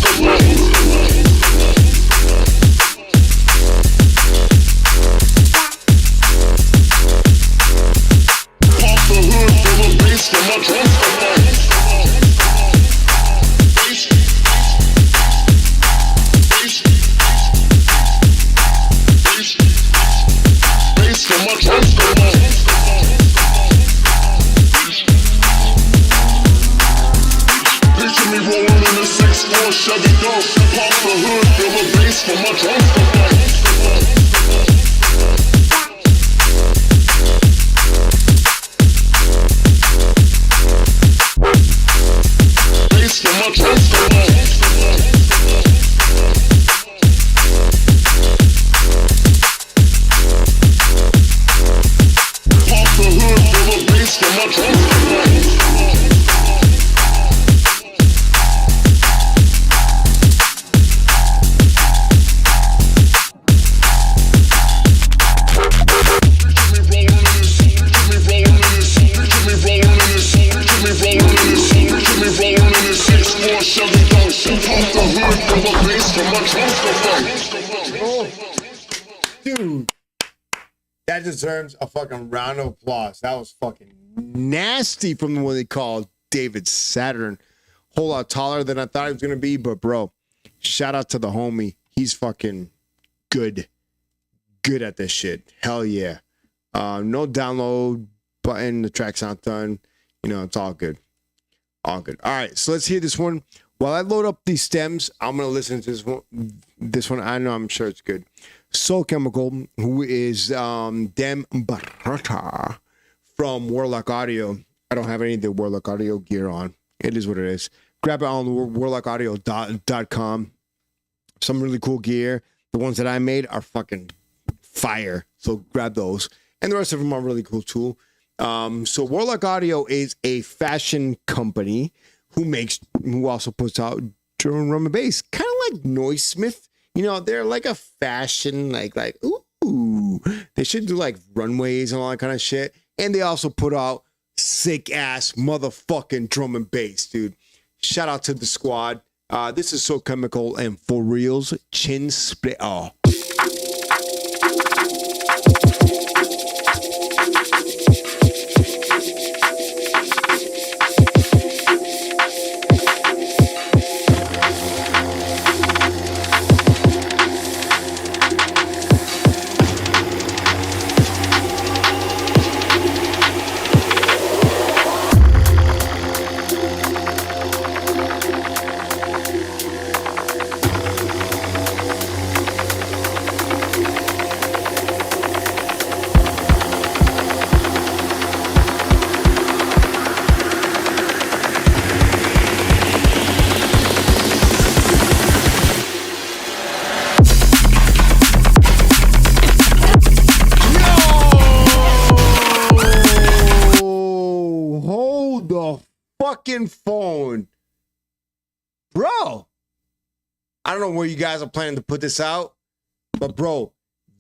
Pop the hood, feel the bass from my trunk. Picture me rolling in a 6'4" Chevy Ghost. Pop the hood, feel the bass from my trunk. Bass from my trunk. Pop the hood, feel the bass from my trunk. Dude, that deserves a fucking round of applause. That was fucking nasty from the one they called David Saturn. Whole lot taller than I thought he was gonna be, but bro, shout out to the homie. He's fucking good at this shit. Hell yeah. No download button. The track's not done. You know, it's all good. All good. All right, so let's hear this one. While I load up these stems, I'm gonna listen to this one. This one, I know, I'm sure it's good. Soul Chemical, who is Dem Barata from Warlock Audio. I don't have any of the Warlock Audio gear on. It is what it is. Grab it on warlockaudio.com. Some really cool gear. The ones that I made are fucking fire. So grab those. And the rest of them are really cool too. So Warlock Audio is a fashion company who also puts out drum and bass, kind of like Noisesmith. You know, they're like a fashion, like ooh, they should do like runways and all that kind of shit. And they also put out sick ass motherfucking drum and bass, dude. Shout out to the squad. This is So Chemical and For Reals Chin Split. Oh. the fucking phone. Bro, I don't know where you guys are planning to put this out, but bro,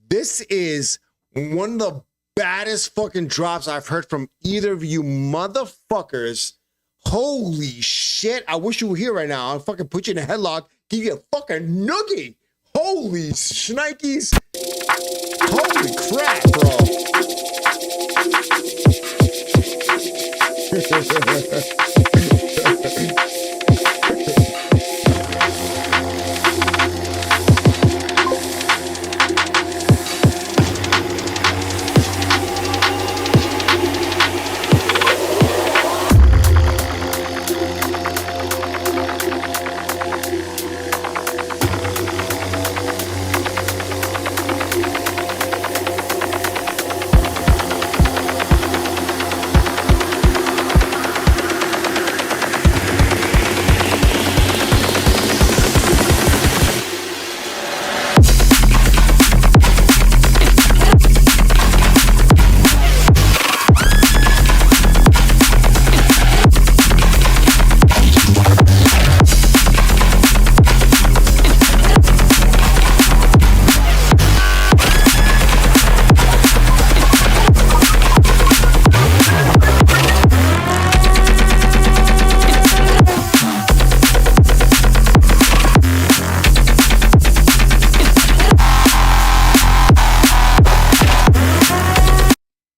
this is one of the baddest fucking drops I've heard from either of you motherfuckers. Holy shit. I wish you were here right now. I'll fucking put you in a headlock, give you a fucking noogie. Holy shnikes. Holy crap, bro.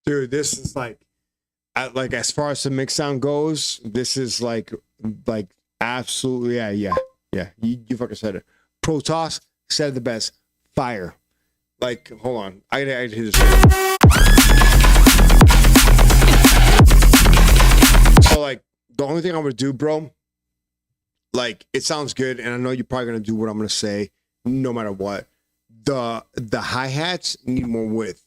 Dude, this is like as far as the mix sound goes, this is like absolutely yeah. You fucking said it. Protoss said it the best. Fire. Like, hold on, I gotta hear this shit. So like, the only thing I'm gonna do, bro, like, it sounds good, and I know you're probably gonna do what I'm gonna say, no matter what. The hi-hats need more width.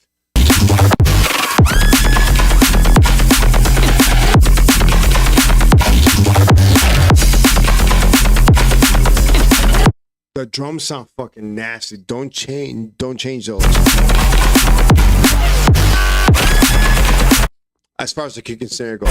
The drums sound fucking nasty. Don't change those. As far as the kick and snare goes.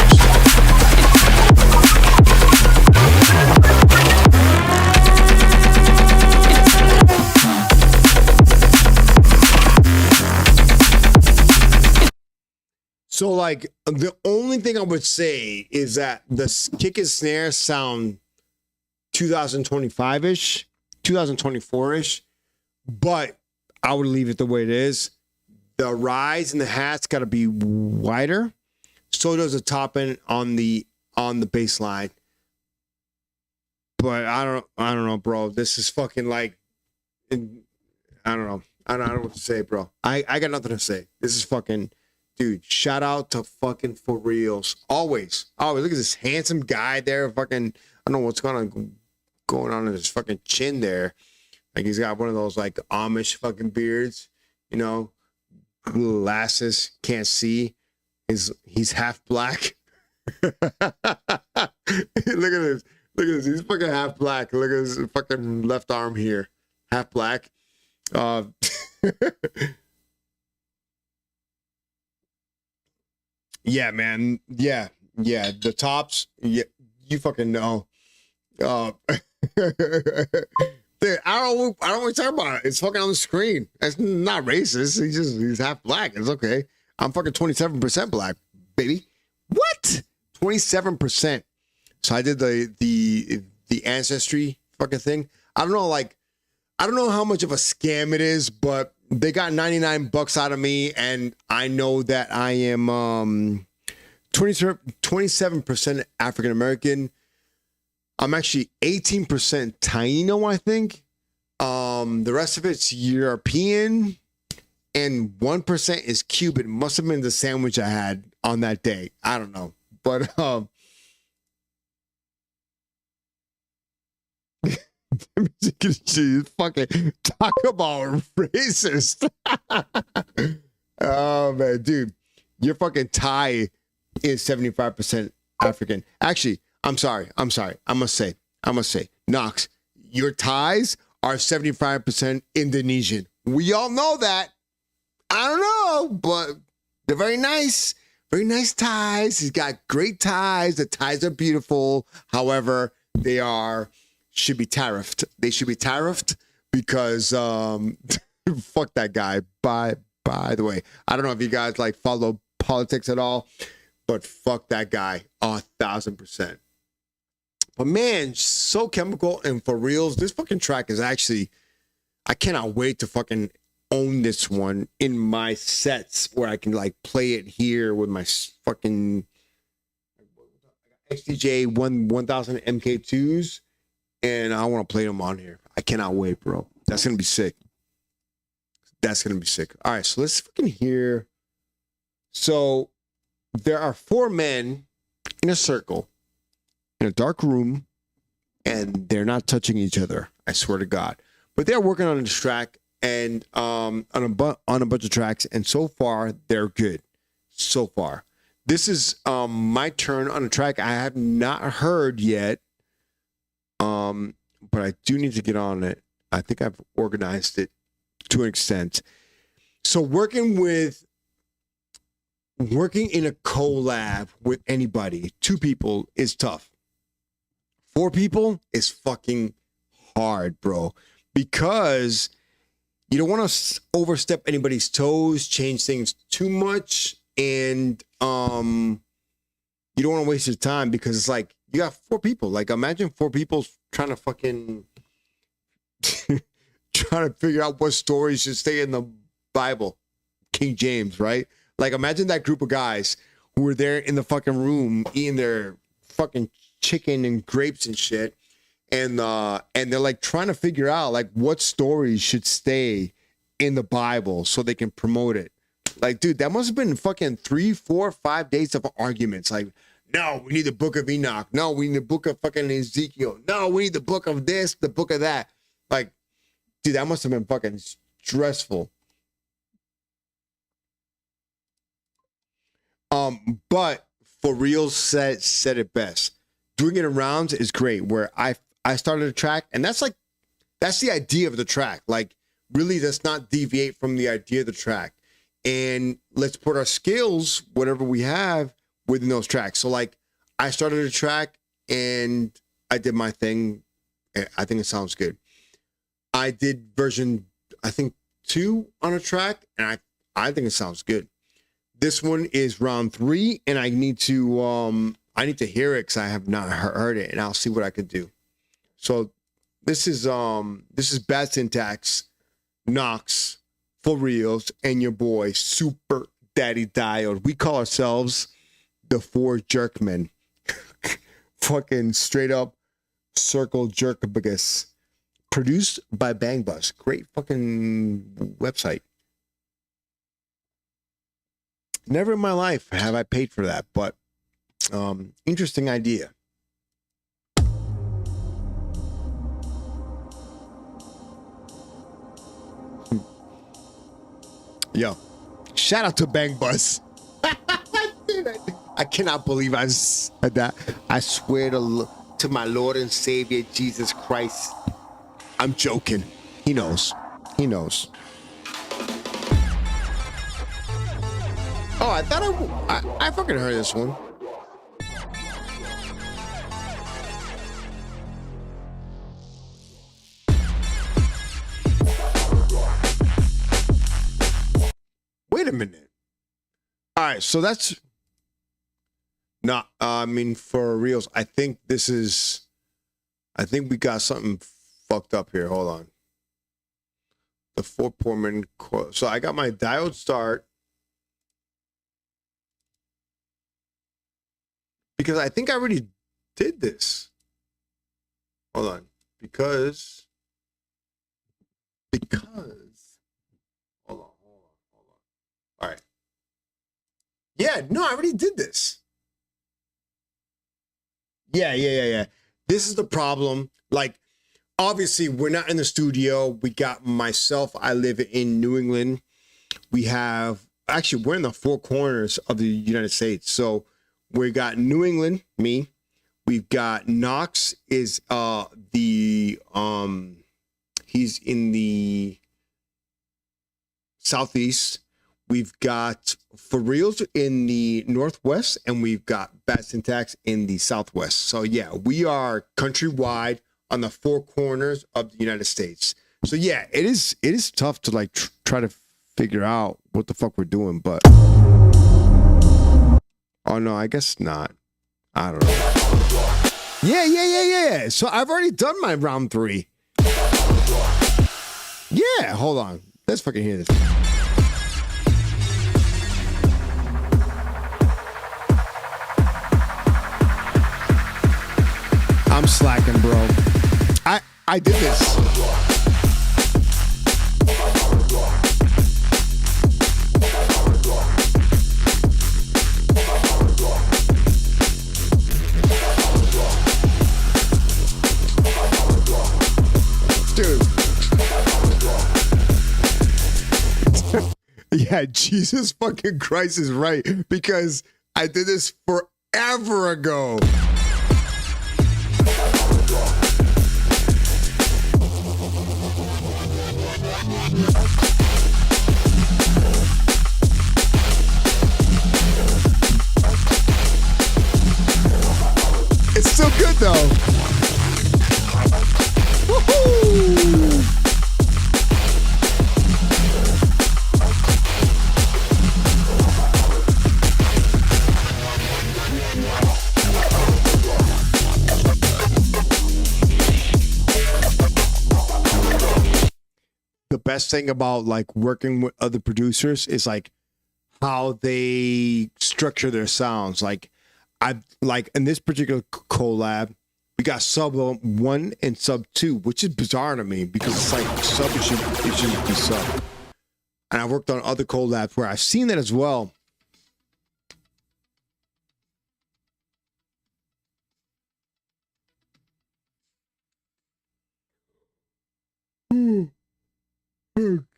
So like, the only thing I would say is that the kick and snare sound 2025-ish. 2024-ish, but I would leave it the way it is. The rise and the hats got to be wider. So does the top end on the bass line. But I don't know, bro. This is fucking like, I don't know. I don't know what to say, bro. I got nothing to say. This is fucking, dude. Shout out to fucking For Reals. Always. Look at this handsome guy there. Fucking, I don't know what's going on in his fucking chin there. Like, he's got one of those like Amish fucking beards, you know, glasses, can't see. He's half black. Look at this. He's fucking half black. Look at his fucking left arm here, half black. Yeah, man. Yeah. The tops. Yeah, you fucking know. Dude, I don't want to talk about it. It's fucking on the screen. It's not racist. He's half black. It's okay. I'm fucking 27% black, baby. What? 27%. So I did the ancestry fucking thing. I don't know how much of a scam it is, but they got $99 out of me, and I know that I am 27% African American. I'm actually 18% Taino, I think. The rest of it's European, and 1% is Cuban. Must have been the sandwich I had on that day. I don't know. But she's fucking talk about racist. Oh man, dude. Your fucking Thai is 75% African. Actually, I'm sorry. I must say, Knox, your Thais are 75% Indonesian. We all know that. I don't know, but they're very nice, very nice ties. He's got great ties. The ties are beautiful. However, should be tariffed. They should be tariffed because fuck that guy. By the way, I don't know if you guys like follow politics at all, but fuck that guy 1,000%. But man, So Chemical and For Reals, this fucking track is actually, I cannot wait to fucking own this one in my sets where I can like play it here with my fucking XDJ 1000 MK2s, and I want to play them on here. I cannot wait, bro. That's gonna be sick. That's gonna be sick. All right, so let's fucking hear. So there are 4 men in a circle in a dark room, and they're not touching each other. I swear to God. But they're working on this track and on a bunch of tracks, and so far they're good. So far, this is my turn on a track I have not heard yet, but I do need to get on it. I think I've organized it to an extent. So working in a collab with anybody, 2 people is tough. 4 people is fucking hard, bro, because you don't want to overstep anybody's toes, change things too much, and you don't want to waste your time because it's like you got 4 people. Like imagine 4 people trying to fucking trying to figure out what stories should stay in the Bible, King James, right? Like imagine that group of guys who were there in the fucking room eating their fucking chicken and grapes and shit. And they're like trying to figure out like what stories should stay in the Bible so they can promote it. Like, dude, that must have been fucking 3, 4, 5 days of arguments. Like, no, we need the book of Enoch. No, we need the book of fucking Ezekiel. No, we need the book of this, the book of that. Like, dude, that must have been fucking stressful. But For Real said it best. Doing it in rounds is great. Where I started a track, and that's the idea of the track. Like, really, let's not deviate from the idea of the track, and let's put our skills, whatever we have, within those tracks. So, like, I started a track, and I did my thing. I think it sounds good. I did version, I think 2 on a track, and I think it sounds good. This one is round 3, and I need to hear it because I have not heard it, and I'll see what I can do. So this is Bad Syntax, Knox, For Reals, and your boy Super Daddy Diode. We call ourselves the 4 Jerkmen. Fucking straight up circle jerkabagus. Produced by DRUMANDBASS. Great fucking website. Never in my life have I paid for that, but interesting idea. Yo, shout out to DRUMANDBASS. I cannot believe I said that. I swear to my Lord and Savior Jesus Christ, I'm joking. He knows. He knows. Oh, I thought I fucking heard this one. Wait a minute. All right, so that's not. I mean, For Reals. I think we got something fucked up here. Hold on. The 4 Portman. So I got my diode start. Because I think I already did this. Hold on. Because. Hold on. All right. Yeah, no, I already did this. Yeah. This is the problem. Like, obviously, we're not in the studio. We got myself. I live in New England. We're in the 4 corners of the United States. So we got New England, me. We've got Knox is he's in the Southeast. we've got For Reals in the Northwest, and we've got Bad Syntax in the Southwest. So yeah, we are countrywide on the four corners of the United States. So yeah, it is tough to like try to figure out what the fuck we're doing, but oh no, I guess not. I don't know. Yeah. So I've already done my round 3. Yeah, hold on. Let's fucking hear this. I'm slacking, bro. I did this. Dude. Yeah, Jesus fucking Christ is right, because I did this forever ago. It's still good though. Woohoo! The best thing about like working with other producers is like how they structure their sounds. Like I like in this particular collab, we got sub 1 and sub 2, which is bizarre to me because it's like sub it should be sub. And I worked on other collabs where I've seen that as well.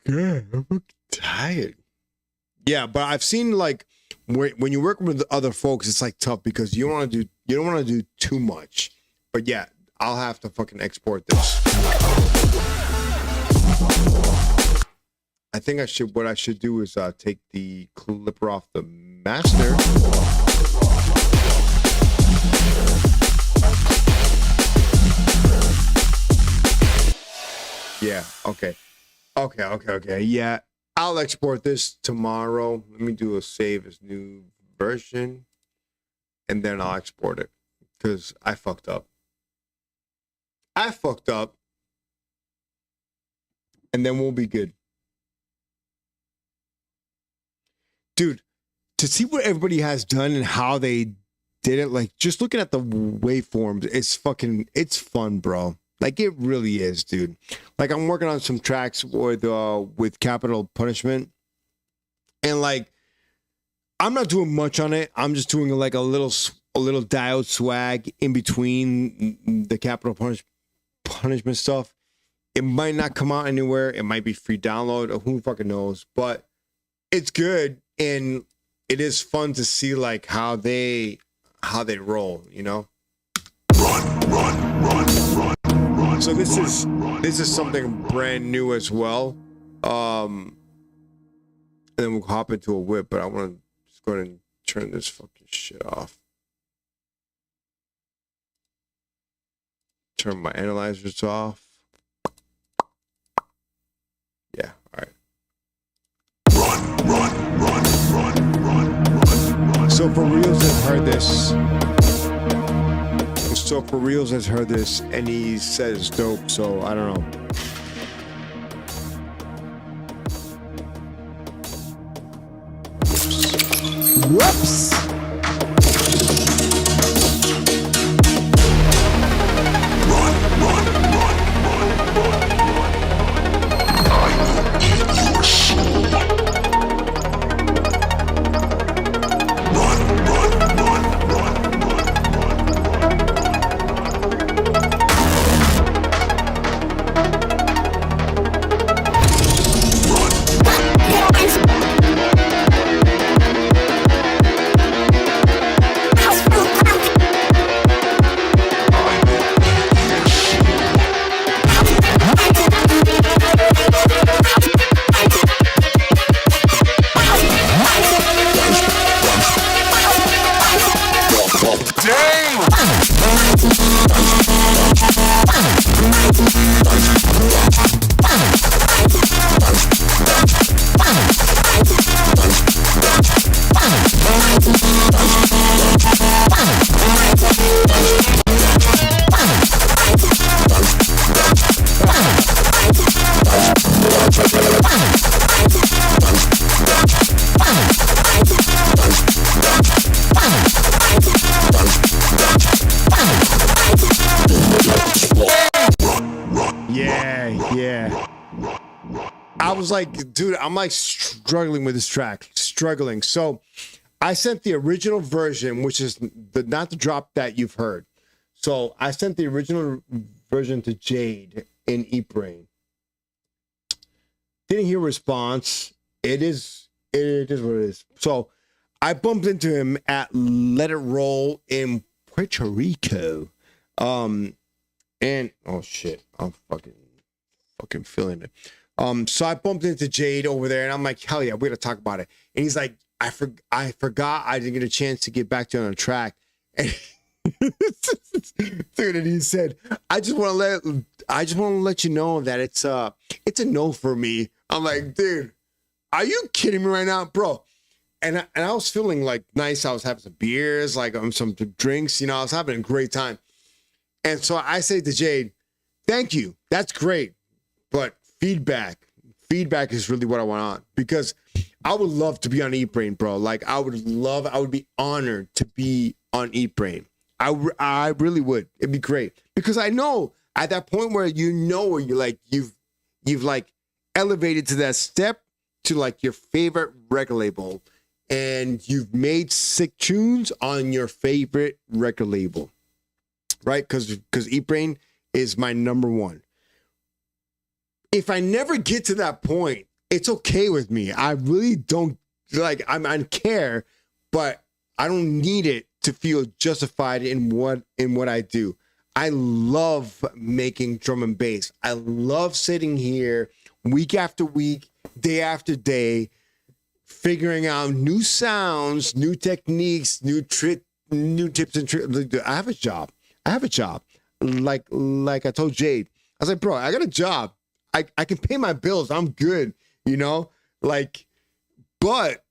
Okay, I'm tired. Yeah, but I've seen like when you work with other folks, it's like tough because you don't want to do too much. But yeah, I'll have to fucking export this. I think what I should do is take the clipper off the master. Yeah, okay. Yeah, I'll export this tomorrow. Let me do a save as new version, and then I'll export it because I fucked up. And then we'll be good. Dude, to see what everybody has done and how they did it, like just looking at the waveforms, it's fun, bro. Like it really is, dude. Like I'm working on some tracks with Capital Punishment, and like I'm not doing much on it. I'm just doing like a little diode swag in between the Capital Punishment stuff. It might not come out anywhere. It might be free download, or who fucking knows. But it's good, and it is fun to see like how they roll, you know. Run. So this is something brand new as well. And then we'll hop into a whip, but I want to just go ahead and turn this fucking shit off. Turn my analyzers off. Yeah, all right. So For Reals has heard this. So For Reals has heard this, and he says dope, so I don't know. Whoops! Yeah. I was like, dude, I'm like struggling with this track, struggling. So I sent the original version, which is not the drop that you've heard. So I sent the original version to Jade in E-Brain. Didn't hear a response. It is what it is. So I bumped into him at Let It Roll in Puerto Rico. And oh shit, I'm fucking feeling it. So I bumped into Jade over there, and I'm like, hell yeah, we're gonna talk about it. And he's like, I forgot I didn't get a chance to get back to you on the track. And dude, and he said, I just want to let you know that it's a no for me. I'm like, dude, are you kidding me right now, bro? And I was feeling like nice. I was having some beers, like some drinks, I was having a great time. And so I say to Jade, thank you. That's great. But feedback is really what I want on, because I would love to be on E-Brain, bro. Like I would be honored to be on E-Brain. I really would. It'd be great, because I know at that point where where you're like, you've like elevated to that step to like your favorite record label, and you've made sick tunes on your favorite record label, right? Because E-Brain is my number one. If I never get to that point, it's okay with me. I really don't like, I care, but I don't need it to feel justified in what I do. I love making drum and bass. I love sitting here week after week, day after day, figuring out new sounds, new techniques, new tips and tricks. I have a job. Like I told Jade, I was like, bro, I got a job. I can pay my bills. I'm good, like, but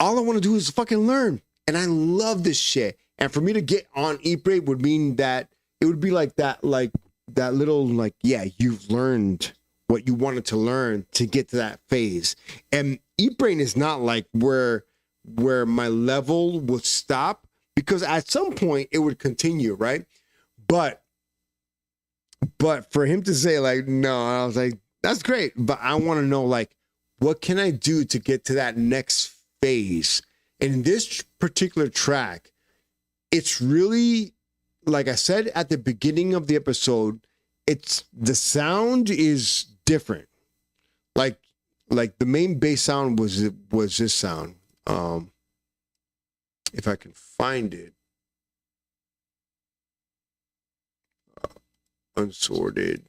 all I want to do is fucking learn. And I love this shit. And for me to get on E-Brain would mean that it would be like that little, like, yeah, you've learned what you wanted to learn to get to that phase. And E-Brain is not like where my level would stop, because at some point it would continue, right? But for him to say like, no, I was like, that's great. But I want to know, like, what can I do to get to that next phase? And in this particular track, it's really, like I said at the beginning of the episode, the sound is different. Like the main bass sound was this sound. If I can find it. Unsorted.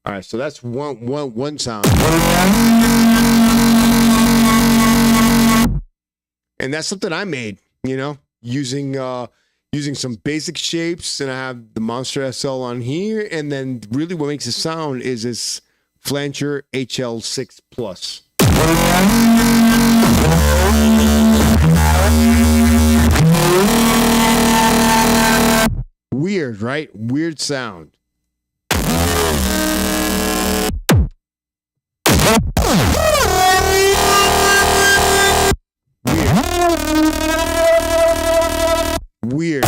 All right, so that's one sound, and that's something I made, using some basic shapes, and I have the Monster SL on here, and then really what makes it sound is this Flanger HL6 Plus. Weird, right? Weird sound. Weird.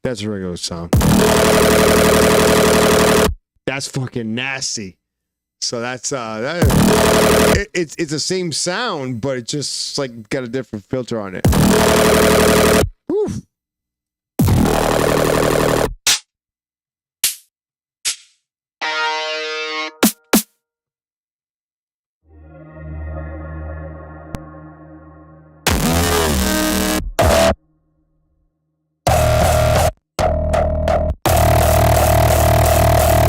That's a regular sound. That's fucking nasty. So that's it's the same sound, but it just like got a different filter on it. Whew.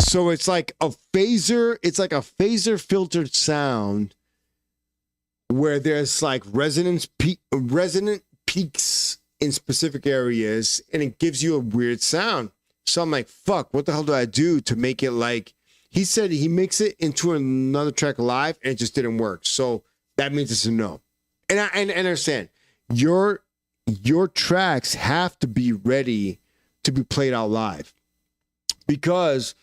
So it's like a phaser. It's like a phaser filtered sound where there's like resonant peaks in specific areas, and it gives you a weird sound. So I'm like, fuck, what the hell do I do to make it like, he said he makes it into another track live and it just didn't work. So that means it's a no. And I understand your tracks have to be ready to be played out live, because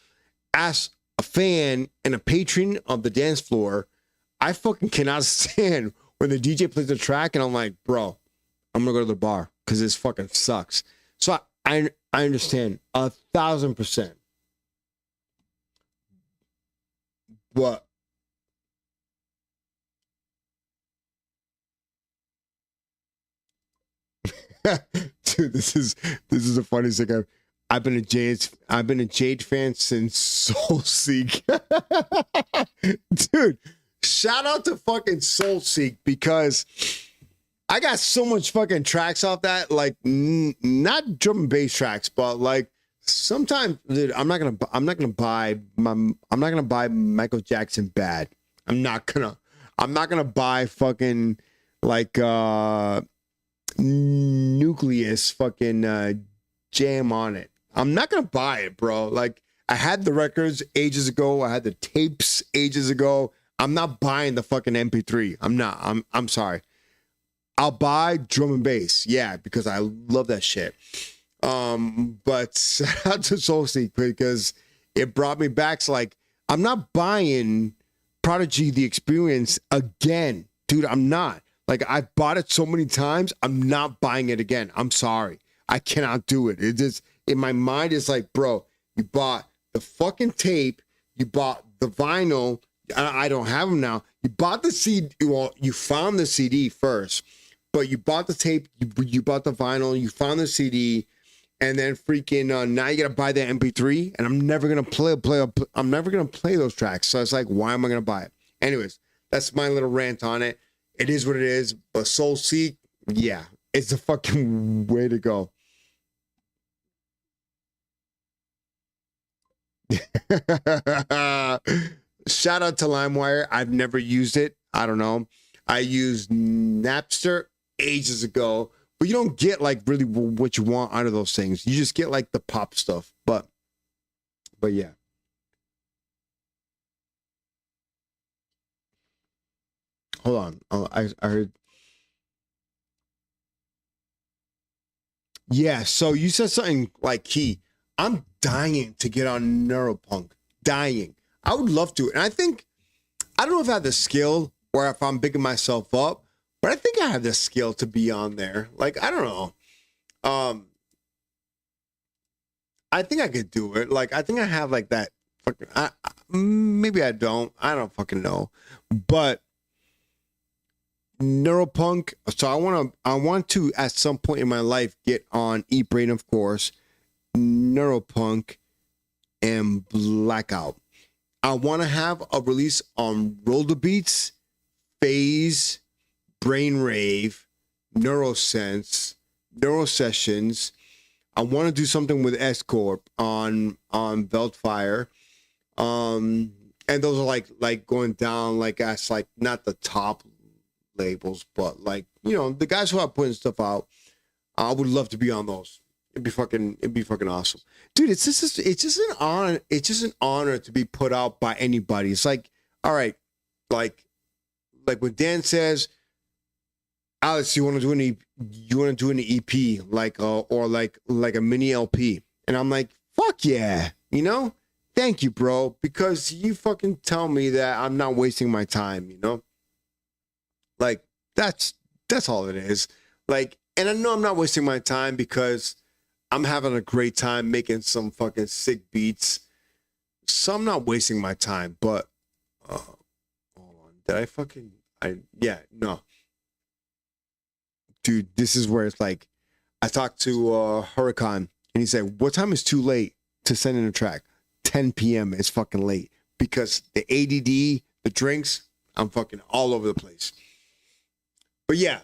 as a fan and a patron of the dance floor, I fucking cannot stand when the DJ plays the track and I'm like, bro, I'm gonna go to the bar because this fucking sucks. So I understand 1,000%. But dude, this is the funniest thing I've been a Jade fan since Soul Seek. Dude, shout out to fucking Soul Seek, because I got so much fucking tracks off that, like not drum and bass tracks, but like sometimes, dude, I'm not gonna buy Michael Jackson Bad. I'm not gonna buy fucking like Nucleus fucking Jam on it. I'm not gonna buy it, bro. Like, I had the records ages ago. I had the tapes ages ago. I'm not buying the fucking MP3. I'm not. I'm sorry. I'll buy drum and bass, yeah, because I love that shit. But shout out to Soul Seek, because it brought me back. So like, I'm not buying Prodigy The Experience again, dude. I'm not. Like, I bought it so many times. I'm not buying it again. I'm sorry. I cannot do it. It just, in my mind, it's like, bro, you bought the fucking tape, you bought the vinyl. I don't have them now. You bought the CD. Well, you found the CD first, but you bought the tape, you bought the vinyl, you found the CD, and then freaking now you gotta buy the MP3, and I'm never gonna I'm never gonna play those tracks. So it's like, why am I gonna buy it? Anyways, that's my little rant on it. It is what it is. But Soul Seek, yeah, it's the fucking way to go. Shout out to LimeWire. I've never used it. I don't know. I used Napster ages ago, but you don't get like really what you want out of those things. You just get like the pop stuff. But yeah. Hold on. Oh, I heard. Yeah. So you said something like key. I'm dying to get on Neuropunk. Dying. I would love to. And I don't know if I have the skill or if I'm bigging myself up, but I think I have the skill to be on there. Like, I don't know. I think I could do it. Like, I think I have like that. Maybe I don't. I don't fucking know. But Neuropunk. So I want to at some point in my life get on Eat Brain, of course, Neuropunk, and Blackout. I want to have a release on Roll the Beats, Phase, Brainrave, Neurosense, Neurosessions. I want to do something with S Corp on Veltfire. And those are like going down, like, that's like not the top labels, but like, you know, the guys who are putting stuff out. I would love to be on those. It'd be fucking awesome, dude. It's just an honor. It's just an honor to be put out by anybody. It's like, all right, like when Dan says, Alex, you want to do an EP, like or like a mini LP, and I'm like, fuck yeah, you know, thank you, bro, because you fucking tell me that I'm not wasting my time, you know, like that's all it is, like, and I know I'm not wasting my time because I'm having a great time making some fucking sick beats. So I'm not wasting my time, but hold on. No. Dude, this is where it's like, I talked to Huracan, and he said, what time is too late to send in a track? 10 p.m. is fucking late, because the ADD, the drinks, I'm fucking all over the place. But yeah,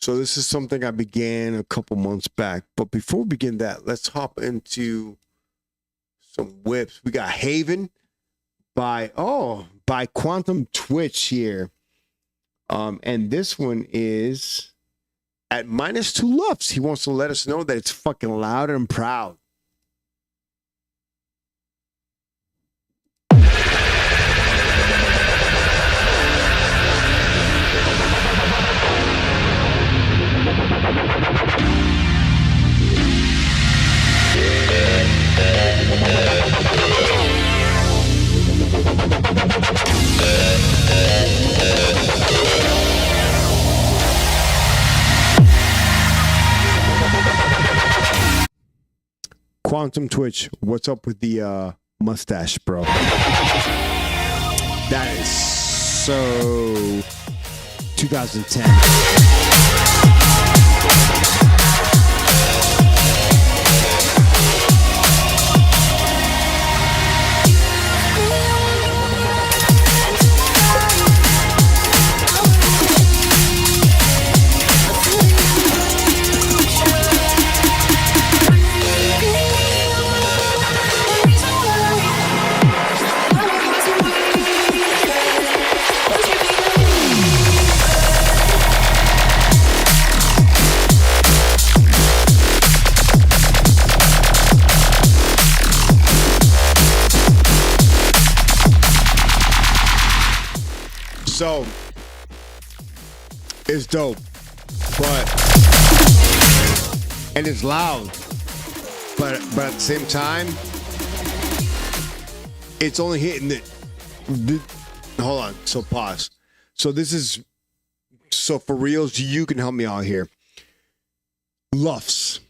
So this is something I began a couple months back. But before we begin that, let's hop into some whips. We got Haven by Quantum Twitch here. And this one is at -2 lufs. He wants to let us know that it's fucking loud and proud. Quantum Twitch, what's up with the mustache, bro? That is so 2010. So it's dope, and it's loud, but at the same time, it's only hitting the hold on. So pause. So this is for reals. You can help me out here. Lufs.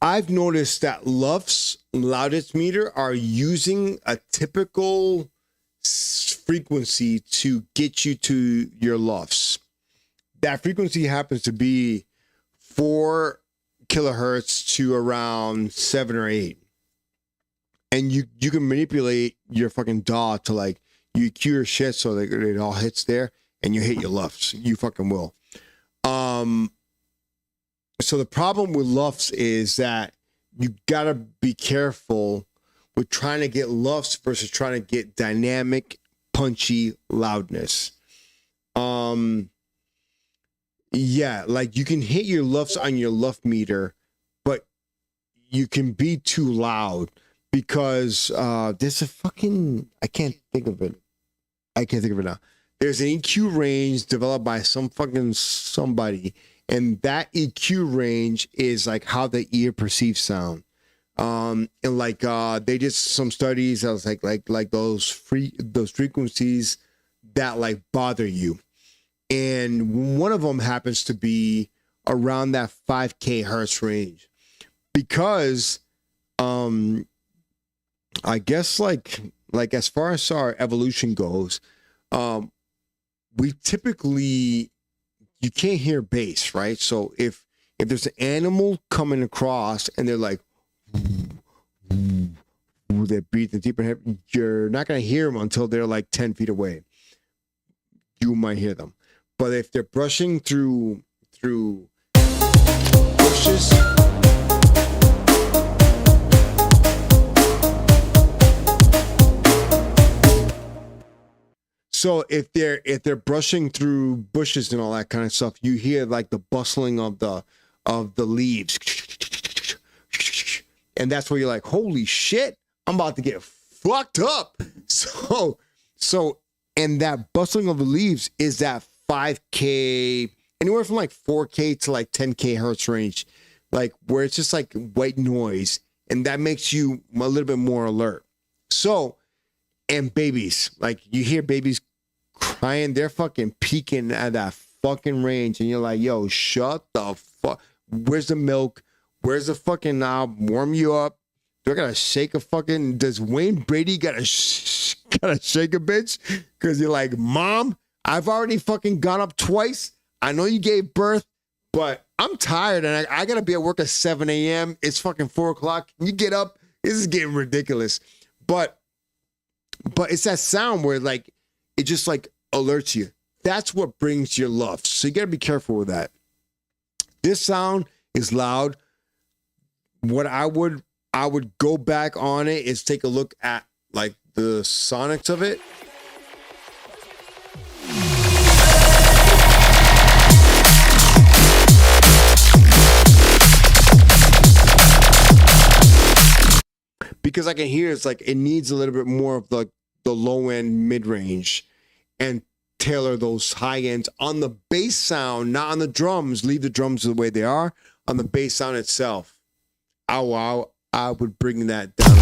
I've noticed that Lufs loudest meter are using a typical frequency to get you to your lufs. That frequency happens to be 4 kilohertz to around 7 or 8, and you can manipulate your fucking DAW to like you cue your shit so that it all hits there and you hit your lufs. You fucking will. So the problem with lufs is that you gotta be careful with trying to get lufs versus trying to get dynamic, punchy loudness. Yeah, like you can hit your lufs on your luf meter, but you can be too loud because there's a fucking I can't think of it now. There's an EQ range developed by somebody, and that EQ range is like how the ear perceives sound. And like they did some studies that was like those frequencies that like bother you, and one of them happens to be around that 5K hertz range, because I guess like as far as our evolution goes, we typically, you can't hear bass, right? So if there's an animal coming across and they're like, they're breathing deeper, you're not going to hear them until they're like 10 feet away. You might hear them. But if they're brushing through bushes, so if they're brushing through bushes and all that kind of stuff, you hear like the bustling of the leaves. And that's where you're like, holy shit, I'm about to get fucked up. So, and that bustling of the leaves is that 5K, anywhere from like 4K to like 10K hertz range, like where it's just like white noise. And that makes you a little bit more alert. So, and babies, like you hear babies crying, they're fucking peeking at that fucking range. And you're like, yo, shut the fuck. Where's the milk? Where's the fucking knob? Warm you up. Do I gotta shake a fucking? Does Wayne Brady gotta shake a bitch? Because you're like, Mom, I've already fucking gone up twice. I know you gave birth, but I'm tired and I gotta be at work at 7 a.m. It's fucking 4 o'clock. You get up. This is getting ridiculous. But it's that sound where like it just like alerts you. That's what brings your love. So you gotta be careful with that. This sound is loud. What I would go back on it is take a look at like the sonics of it. Because I can hear it's like it needs a little bit more of the low end mid range and tailor those high ends on the bass sound, not on the drums. Leave the drums the way they are. On the bass sound itself, I would bring that down.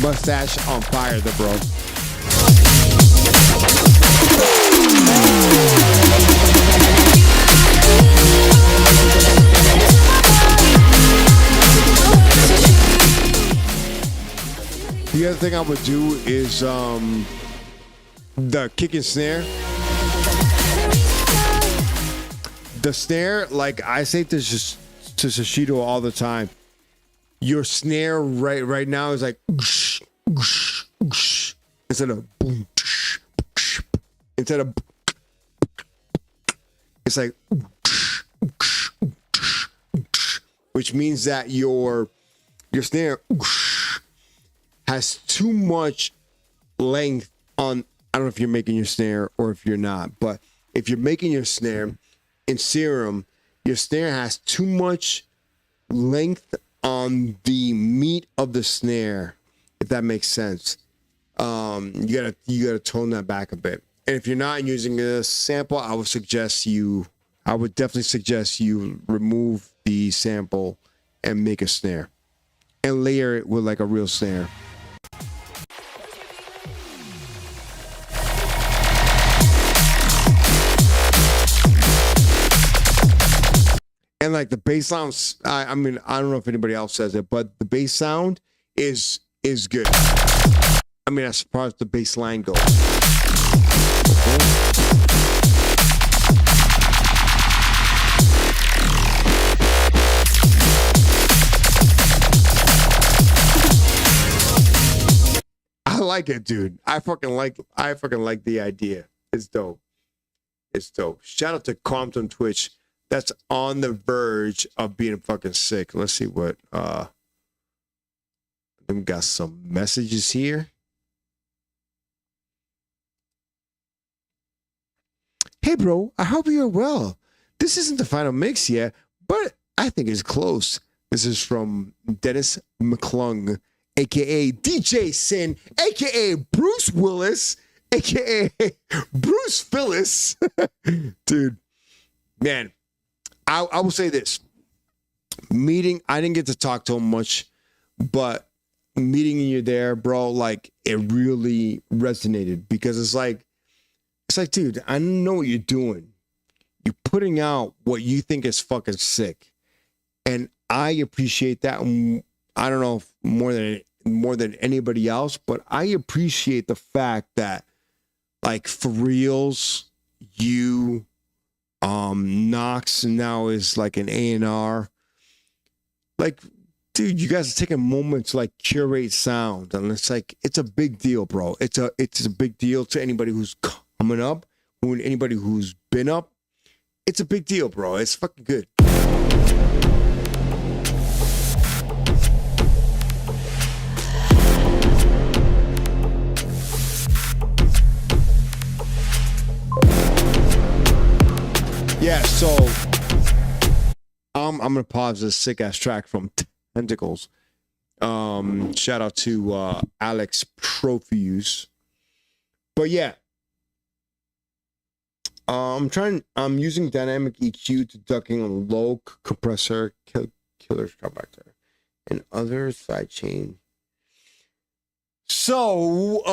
Mustache on fire, the bro. The other thing I would do is the kick and snare. The snare, like I say to Shishido all the time, your snare right now is like instead of boom, instead of it's like, which means that your snare has too much length on. I don't know if you're making your snare or if you're not, but if you're making your snare in Serum, your snare has too much length on the meat of the snare, if that makes sense. You gotta tone that back a bit. And if you're not using a sample, I would definitely suggest you remove the sample and make a snare and layer it with like a real snare. And like the bass sounds, I mean, I don't know if anybody else says it, but the bass sound is good. I mean, as far as the bass line goes. I like it, dude. I fucking like the idea. It's dope. It's dope. Shout out to Compton Twitch. That's on the verge of being fucking sick. Let's see what we got some messages here. Hey bro, I hope you're well. This isn't the final mix yet, but I think it's close. This is from Dennis McClung, aka DJ Sin, aka Bruce Willis, aka Bruce Phyllis. Dude, man. I will say this. Meeting, I didn't get to talk to him much, but meeting you there, bro, like it really resonated because it's like, dude, I know what you're doing. You're putting out what you think is fucking sick. And I appreciate that. I don't know if more than anybody else, but I appreciate the fact that like for reals, you Knox now is like an A&R. Like, dude, you guys are taking a moment to like curate sound, and it's like it's a big deal, bro. It's a big deal to anybody who's coming up, anybody who's been up. It's a big deal, bro. It's fucking good. Yeah, so I'm gonna pause this sick ass track from Tentacles. Shout out to Alex Profuse. But yeah, I'm using dynamic EQ to ducking on low compressor, killer compactor, and other sidechain. So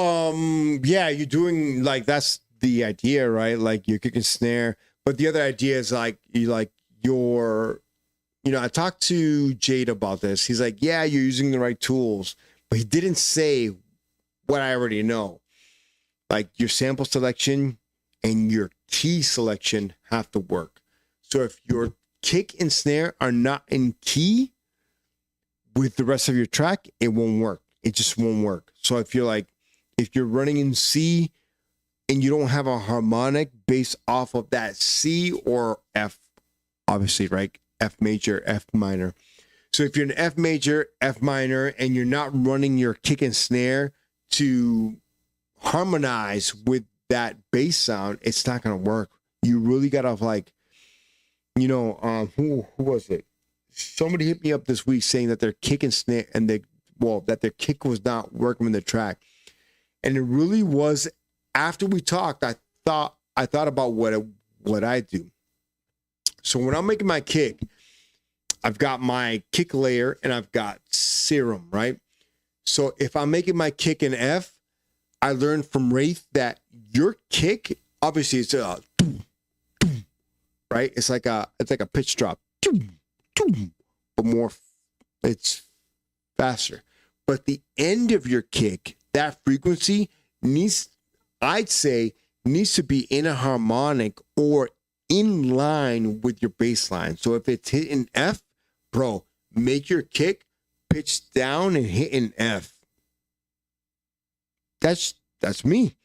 yeah, you're doing like that's the idea, right? Like you're kicking snare. But the other idea is like I talked to Jade about this. He's like, yeah, you're using the right tools, but he didn't say what I already know. Like your sample selection and your key selection have to work. So if your kick and snare are not in key with the rest of your track, it won't work. It just won't work. So if you're like, If you're running in C and you don't have a harmonic based off of that C or F, obviously, right? F major, F minor. So if you're an F major, F minor, and you're not running your kick and snare to harmonize with that bass sound, it's not gonna work. You really gotta like, you know, who was it? Somebody hit me up this week saying that their kick and snare and that their kick was not working with the track. And it really was. After we talked, I thought about what I do. So when I'm making my kick, I've got my kick layer and I've got serum, right? So if I'm making my kick in F, I learned from Wraith that your kick, obviously it's a right? It's like a pitch drop. But more, it's faster. But the end of your kick, that frequency needs to be in a harmonic or in line with your bass line. So if it's hitting F, bro, make your kick pitch down and hit an F. That's me.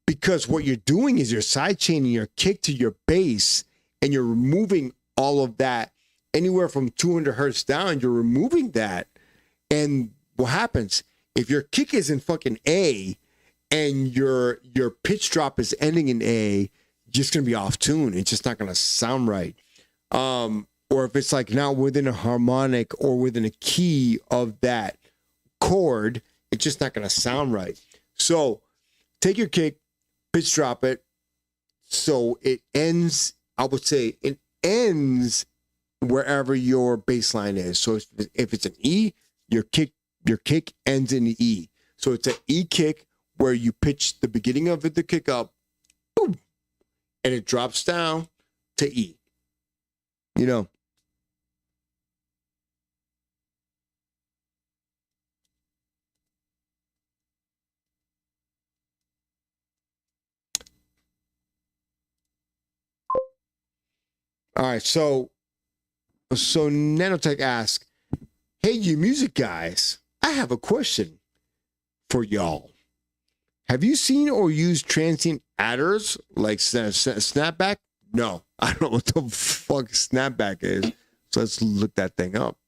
Because what you're doing is you're sidechaining your kick to your bass and you're removing all of that. Anywhere from 200 hertz down, you're removing that. And what happens? If your kick is in fucking A and your pitch drop is ending in A, you're just going to be off tune. It's just not going to sound right. Or if it's like not within a harmonic or within a key of that chord, it's just not going to sound right. So take your kick, pitch drop it. So it ends, I would say it ends wherever your bass line is. So if it's an E, your kick ends in the E. So it's an E kick where you pitch the beginning of the kick up, boom, and it drops down to E. You know. All right, so Nanotech asks, hey, you music guys, I have a question for y'all. Have you seen or used transient adders like snapback? No, I don't know what the fuck snapback is. So let's look that thing up.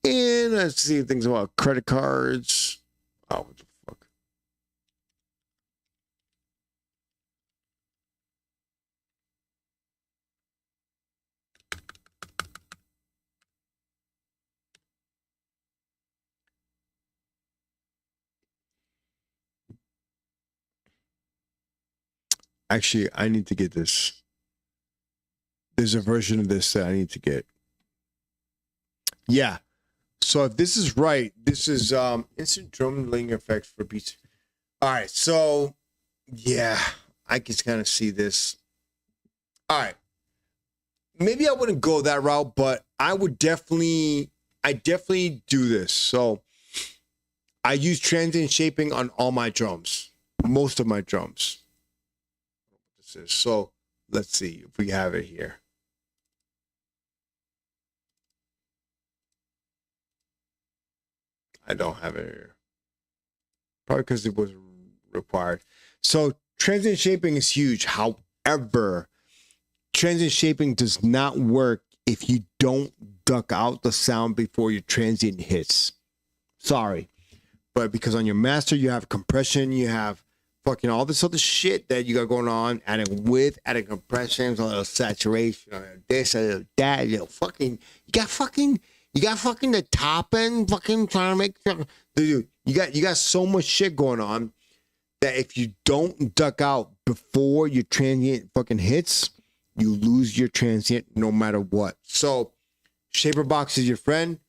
And let's see things about credit cards. Oh, what the fuck? Actually, I need to get this. There's a version of this that I need to get. Yeah. So if this is right, this is instant drumming effects for beats. All right. So yeah, I can kind of see this. All right. Maybe I wouldn't go that route, but I definitely do this. So I use transient shaping on all my drums, most of my drums. So let's see if we have it here. I don't have it here. Probably because it was required. So transient shaping is huge. However, transient shaping does not work if you don't duck out the sound before your transient hits. Sorry. But because on your master, you have compression, you have fucking all this other shit that you got going on, adding width, adding compressions, a little saturation, a little this, a little that, you got fucking the top end fucking trying to make, dude, you got so much shit going on that if you don't duck out before your transient fucking hits, you lose your transient no matter what. So shaper box is your friend.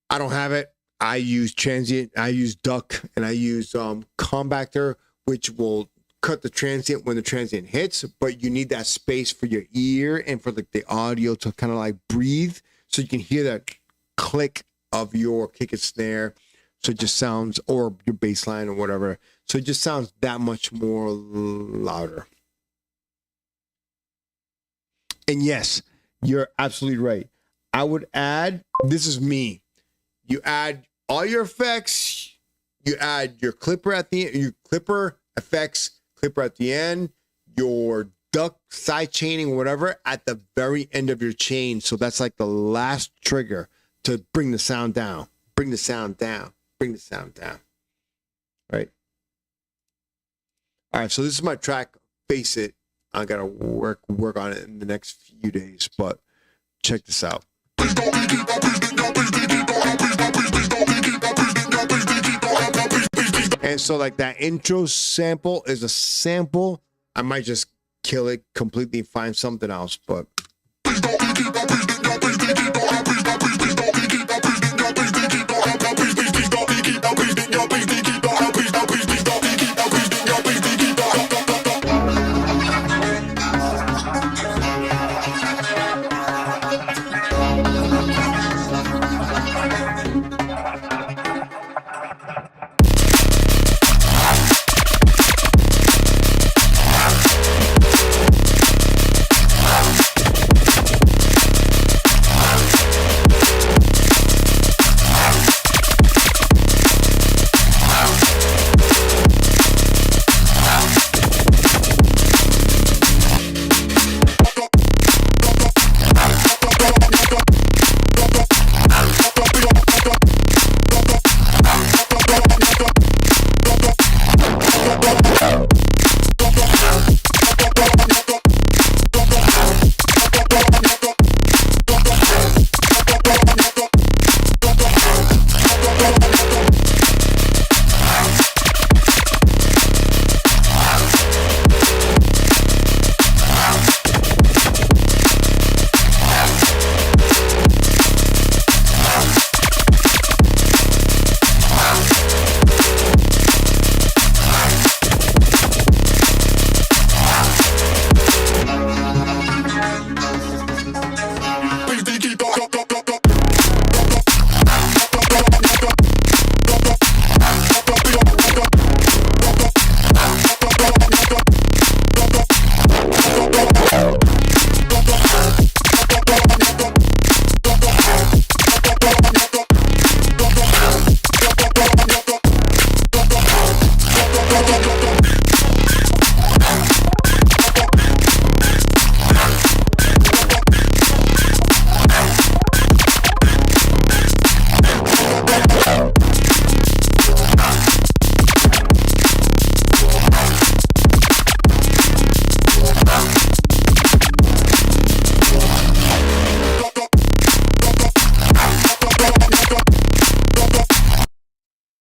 I don't have it. I use transient, I use duck, and I use compactor, which will cut the transient when the transient hits, but you need that space for your ear and for the audio to kind of like breathe so you can hear that click of your kick and snare. So it just sounds, or your bass line or whatever. So it just sounds that much more louder. And yes, You're absolutely right. I would add, this is me. You add all your effects, you add your clipper at the end, your clipper effects, clipper at the end, your duck side chaining, whatever, at the very end of your chain. So that's like the last trigger to bring the sound down, bring the sound down, bring the sound down. Right? All right, so this is my track, Face It. I gotta work on it in the next few days, but check this out. And so like that intro sample is a sample. I might just kill it completely and find something else, but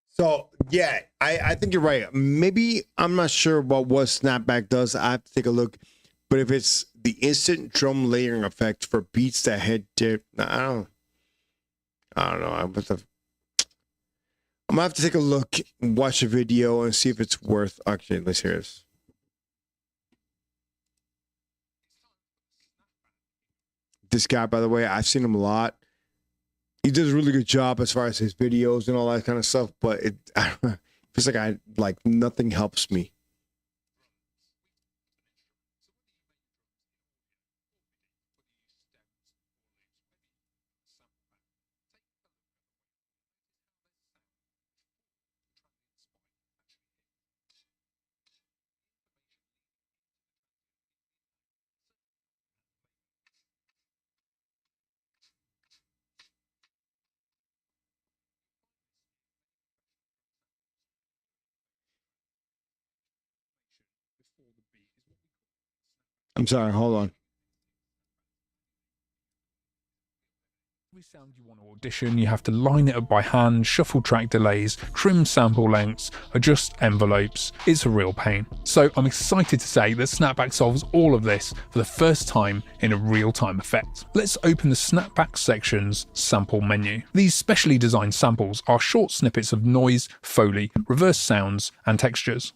so yeah, I think you're right. Maybe I'm not sure about what snapback does. I have to take a look. But if it's the instant drum layering effect for beats that head dip, I don't know. I'm gonna have to take a look, watch a video, and see if it's worth. Actually, let's hear this. This guy, by the way, I've seen him a lot. He does a really good job as far as his videos and all that kind of stuff, but it feels like nothing helps me. I'm sorry, hold on. Every sound you want to audition, you have to line it up by hand, shuffle track delays, trim sample lengths, adjust envelopes. It's a real pain. So I'm excited to say that Snapback solves all of this for the first time in a real-time effect. Let's open the Snapback section's sample menu. These specially designed samples are short snippets of noise, foley, reverse sounds, and textures.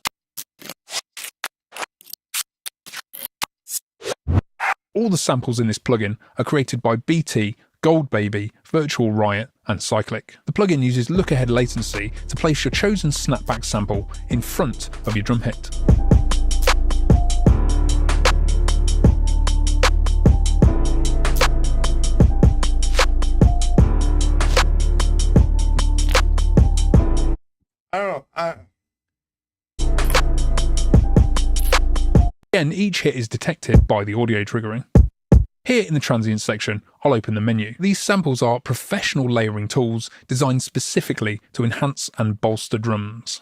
All the samples in this plugin are created by BT, Goldbaby, Virtual Riot, and Cyclic. The plugin uses look-ahead latency to place your chosen snapback sample in front of your drum hit. don't know. Again, each hit is detected by the audio triggering. Here in the transient section, I'll open the menu. These samples are professional layering tools designed specifically to enhance and bolster drums.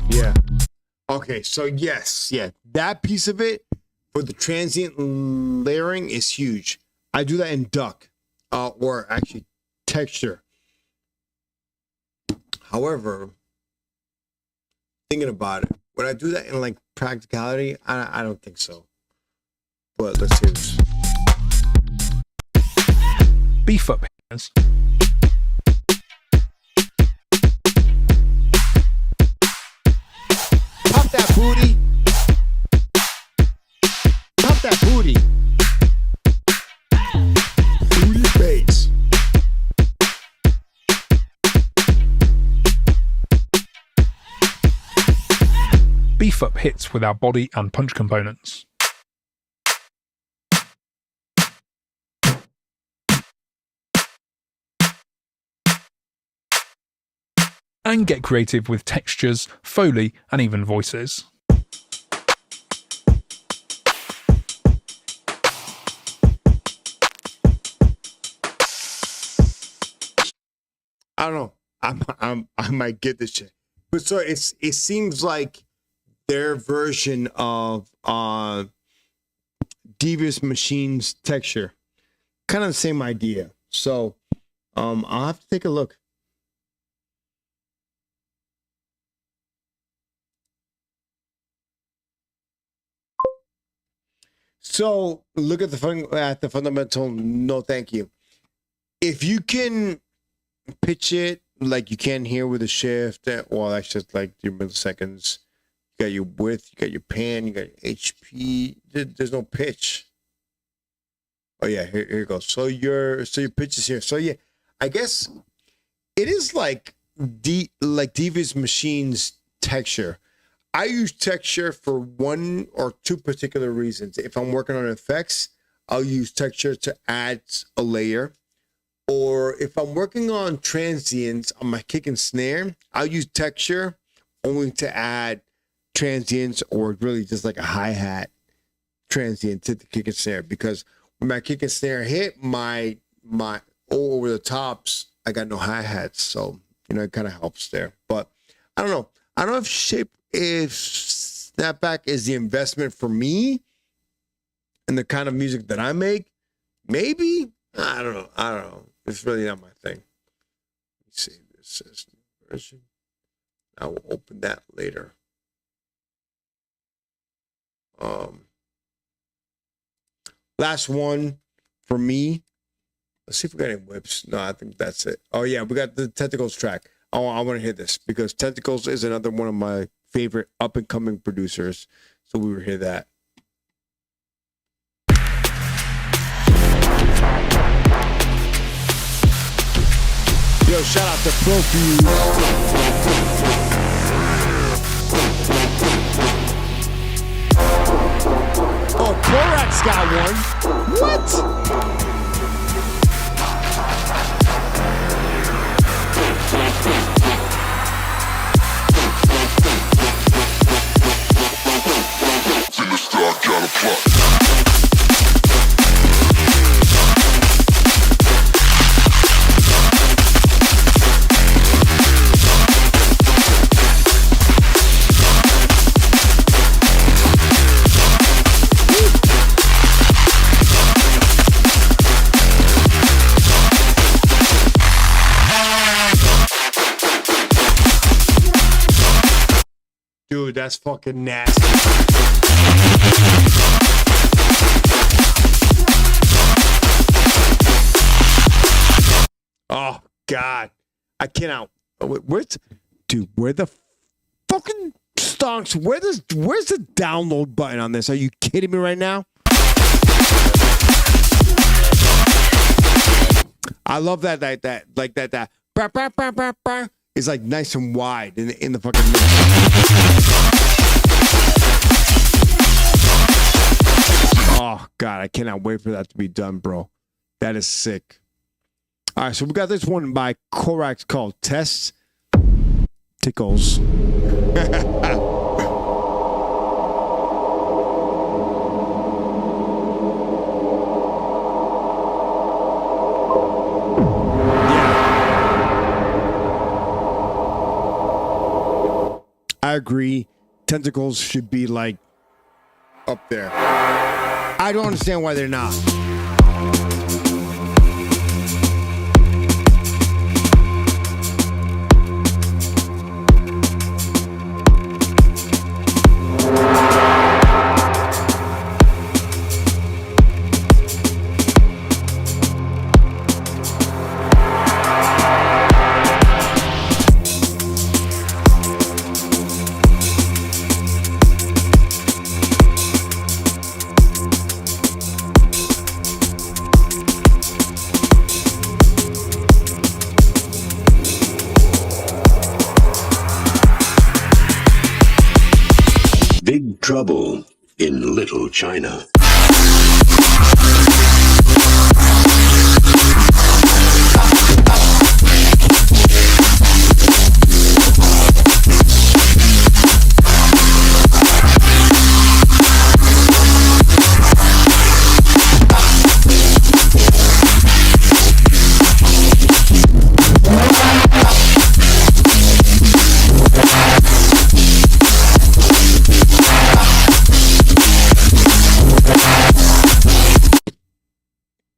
Yeah. Okay, so yes, yeah, that piece of it for the transient layering is huge. I do that in Duck, or actually Texture. However, thinking about it, would I do that in like practicality? I don't think so. But let's hear this. Beef up hitters. Pop that booty. Pop that booty. Booty bass. Beef up hits with our body and punch components. And get creative with textures, foley, and even voices. I don't know. I might get this shit. But so it seems like their version of Devious Machines Texture. Kind of the same idea. So I'll have to take a look. So look at the fundamental no thank you. If you can pitch it like you can here with a shift, well, that's just like your milliseconds. You got your width, you got your pan, you got your HP. There's no pitch. Oh yeah, here it goes. So your pitch is here. So yeah, I guess it is like Devious Machines Texture. I use texture for one or two particular reasons. If I'm working on effects, I'll use texture to add a layer. Or if I'm working on transients on my kick and snare, I'll use texture only to add transients or really just like a hi-hat transient to the kick and snare. Because when my kick and snare hit my over the tops, I got no hi-hats. So, it kind of helps there. But I don't know. I don't know if Snapback is the investment for me and the kind of music that I make. Maybe. I don't know. It's really not my thing. Let me see. This says new version. I will open that later. Last one for me. Let's see if we got any whips. No, I think that's it. Oh yeah, we got the Tentacles track. I want to hear this because Tentacles is another one of my favorite up and coming producers. So we will hear that. Yo, shout out to Profuse. Oh, Korak's got one. What? Dude, that's fucking nasty. Oh God, I cannot. Where the fucking stonks? Where's the download button on this? Are you kidding me right now? I love that Bah, bah, bah, bah, bah. It's like nice and wide in the fucking mix. Oh God, I cannot wait for that to be done, bro. That is sick. All right, so we got this one by Korax called Tests Tickles. I agree. Tentacles should be like up there. I don't understand why they're not. Big Trouble in Little China.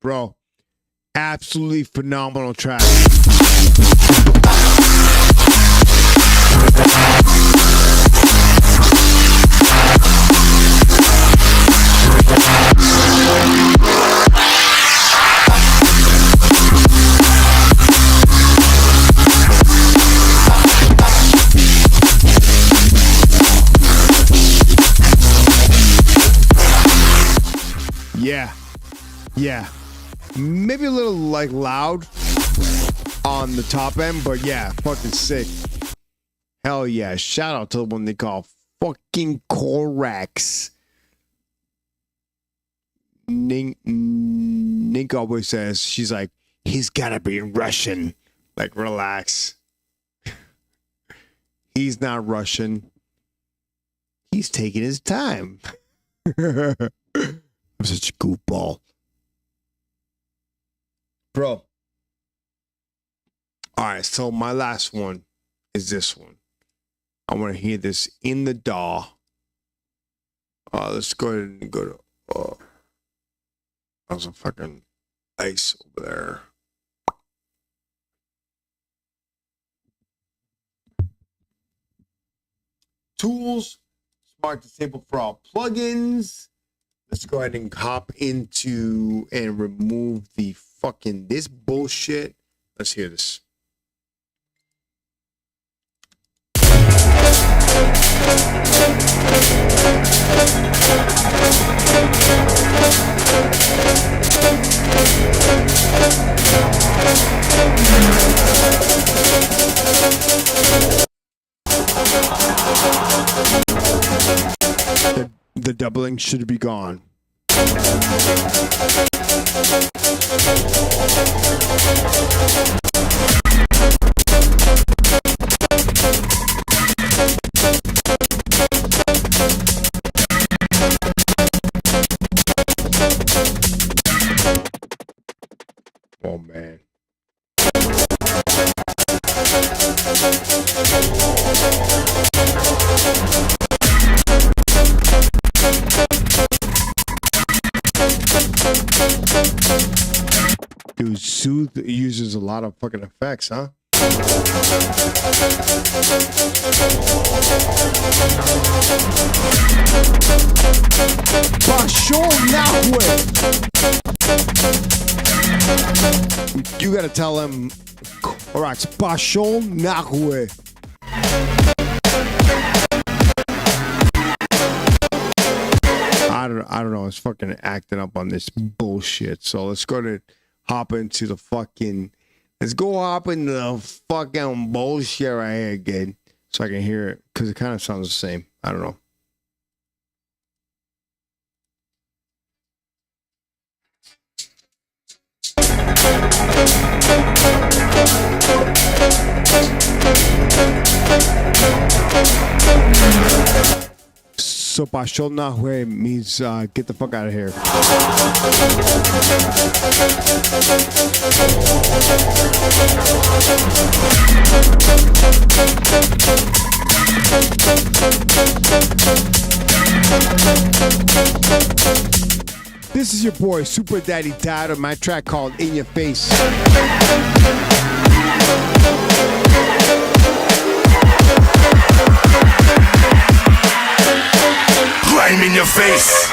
Bro, absolutely phenomenal track. Yeah. Maybe a little like loud on the top end, but yeah, fucking sick. Hell yeah. Shout out to the one they call fucking Korax. Nink always says, she's like, he's gotta be Russian. Like, relax. He's not Russian. He's taking his time. I'm such a goofball. Bro. All right, so my last one is this one. I want to hear this in the DAW. Let's go ahead and go to... there's a fucking ice over there. Tools, Smart Disable for all plugins. Let's go ahead and hop into and remove the fucking this bullshit. Let's hear this. The doubling should be gone. Oh man. Dude, Sooth uses a lot of fucking effects, huh? Pashol nahue. You gotta tell him, all right, Pashol nahue. I don't know. It's fucking acting up on this bullshit. So let's go to hop into the fucking. Let's go hop into the fucking bullshit right here again, so I can hear it, because it kind of sounds the same. I don't know. So Pashol Nahue means get the fuck out of here. This is your boy Super Daddy Dad on my track called In Your Face. Grime in your face.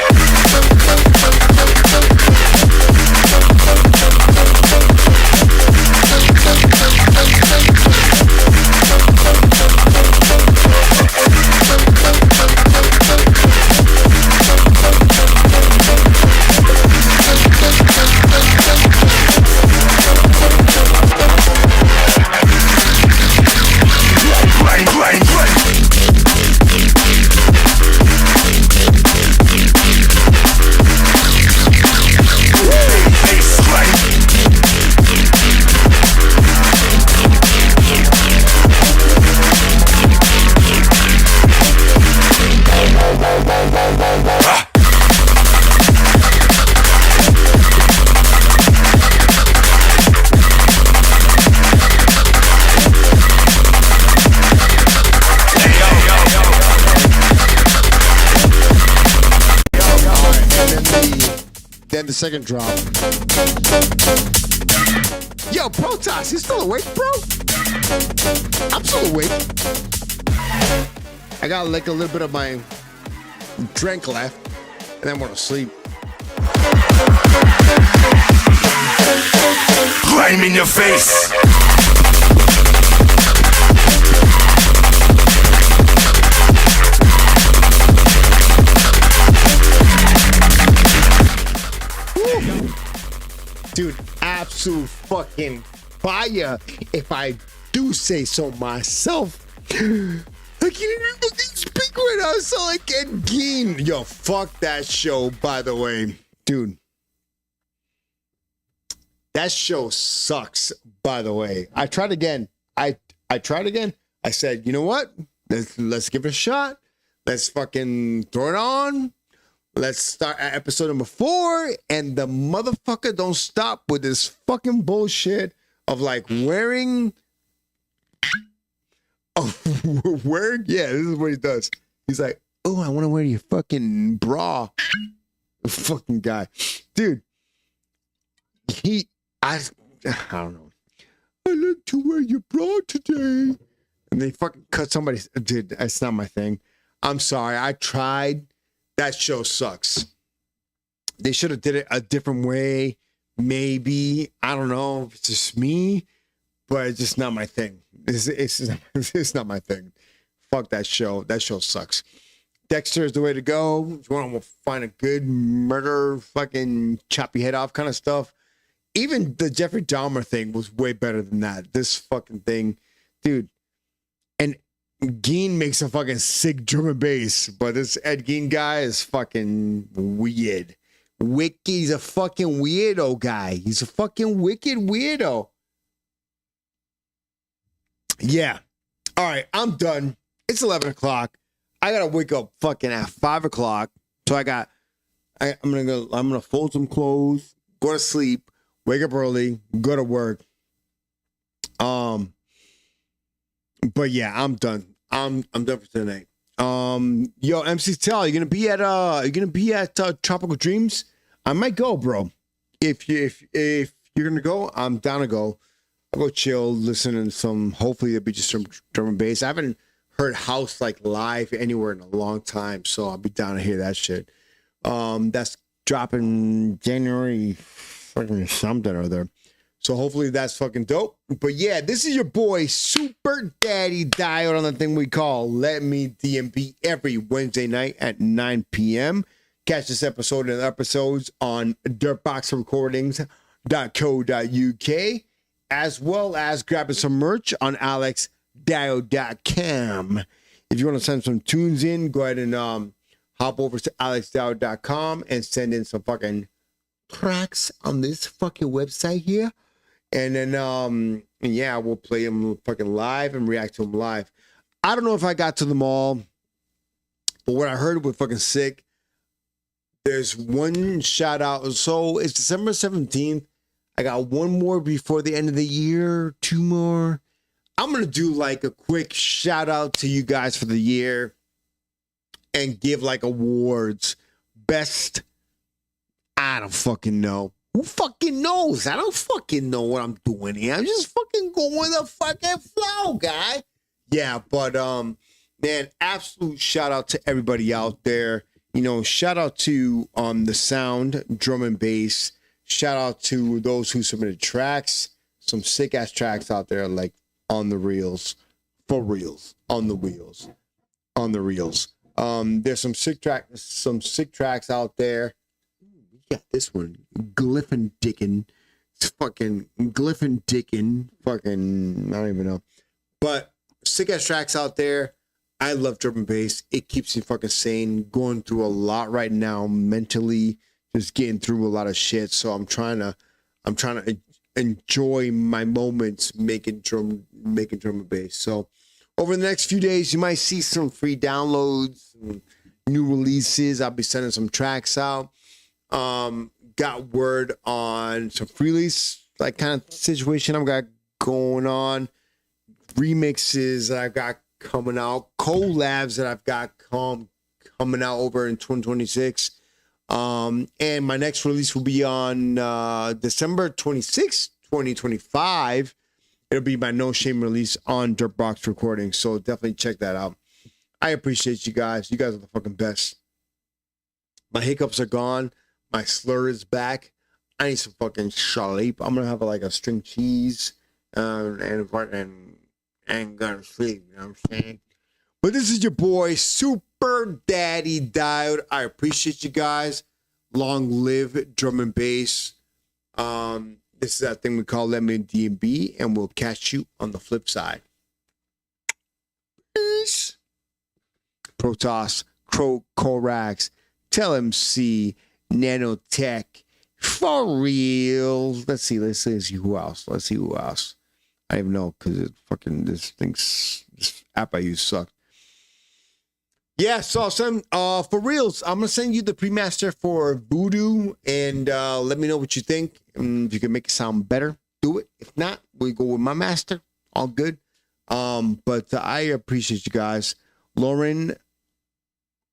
Then the second drop. Yo, Protoss, you still awake, bro? I'm still awake. I got like a little bit of my drink left, and then I want to sleep. Grime in your face. Dude, absolute fucking fire, if I do say so myself. I can't even fucking speak right now. I sound like Ed Gein. Yo, fuck that show, by the way. Dude. That show sucks, by the way. I tried again. I tried again. I said, you know what? Let's give it a shot. Let's fucking throw it on. Let's start at episode number 4, and the motherfucker don't stop with this fucking bullshit of like wearing. Oh, yeah, this is what he does. He's like, oh, I want to wear your fucking bra. Fucking guy, dude. I don't know. I like to wear your bra today, and they fucking cut somebody. Dude, that's not my thing. I'm sorry. I tried. That show sucks. They should have did it a different way. Maybe. I don't know if it's just me, but it's just not my thing. It's not my thing. Fuck that show. That show sucks. Dexter is the way to go. If you want to find a good murder, fucking chop your head off kind of stuff. Even the Jeffrey Dahmer thing was way better than that. This fucking thing, dude. And Gein makes a fucking sick drum and bass, but this Ed Gein guy is fucking weird. He's a fucking weirdo guy. He's a fucking wicked weirdo. Yeah. All right, I'm done. It's 11 o'clock. I gotta wake up fucking at 5 o'clock. So I'm gonna fold some clothes, go to sleep, wake up early, go to work. But yeah, I'm done. I'm done for tonight. Yo, MC Tell, you're gonna be at Tropical Dreams? I might go, bro. If you're gonna go, I'm down to go. I'll go chill, listen to some. Hopefully, it'll be just some drum and bass. I haven't heard house like live anywhere in a long time, so I'll be down to hear that shit. That's dropping January fucking something or other. So hopefully that's fucking dope. But yeah, this is your boy Super Daddy Diode on the thing we call Let Me DNB every Wednesday night at 9 p.m. Catch this episode and episodes on dirtboxrecordings.co.uk, as well as grabbing some merch on alexdiode.com. If you want to send some tunes in, go ahead and hop over to alexdiode.com and send in some fucking tracks on this fucking website here. And then, yeah, we'll play them fucking live and react to them live. I don't know if I got to them all But what I heard was fucking sick. There's one shout out. So it's December 17th. I got one more before the end of the year, 2 more. I'm going to do like a quick shout out to you guys for the year and give like awards. Best, I don't fucking know. Who fucking knows? I don't fucking know what I'm doing here. I'm just fucking going with the fucking flow, guy. Yeah, but man, absolute shout out to everybody out there. You know, shout out to the sound, drum and bass. Shout out to those who submitted tracks. Some sick ass tracks out there, like on the reels, for reals, on the wheels, on the reels. There's some sick tracks out there. We got this one, Glyphin Dickin. It's fucking Glyphin Dickin. Fucking, I don't even know. But sick ass tracks out there. I love drum and bass. It keeps me fucking sane. Going through a lot right now mentally, just getting through a lot of shit. So I'm trying to enjoy my moments making drum and bass. So over the next few days, you might see some free downloads, some new releases. I'll be sending some tracks out. Got word on some free-release like kind of situation I've got going on. Remixes that I've got coming out, collabs that I've got coming out over in 2026. And my next release will be on December 26th, 2025. It'll be my No Shame release on Dirtbox Recording. So definitely check that out. I appreciate you guys. You guys are the fucking best. My hiccups are gone. My slur is back. I need some fucking sleep. I'm gonna have like a string cheese and gonna sleep. You know what I'm saying? But this is your boy, Super Daddy Diode. I appreciate you guys. Long live drum and bass. This is that thing we call Lemon DNB, and we'll catch you on the flip side. Peace. Protoss, Corax, TelMC, Nanotech, for real. Let's see who else. I don't even know because it fucking this app I use sucked. Yeah, so for reals, I'm gonna send you the pre-master for Voodoo, and let me know what you think. If you can make it sound better, do it. If not, we go with my master. All good. But I appreciate you guys. Lauren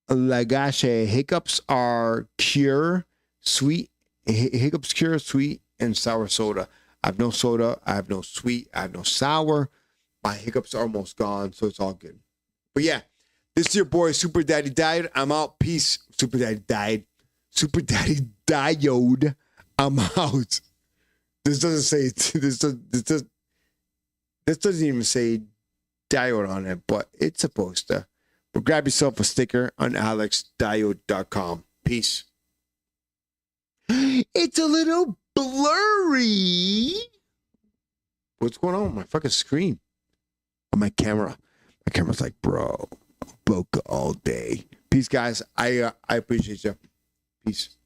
Lagache, hiccups are cure, sweet. Hiccups cure, sweet, and sour soda. I have no soda. I have no sweet. I have no sour. My hiccups are almost gone, so it's all good. But yeah. This is your boy, Super Daddy Diode. I'm out. Peace. Super Daddy died. Super Daddy Diode. I'm out. This doesn't say this doesn't even say diode on it, but it's supposed to. But grab yourself a sticker on alexdiode.com. Peace. It's a little blurry. What's going on with my fucking screen? On my camera. My camera's like, bro. Boca all day. Peace, guys. I appreciate you. Peace.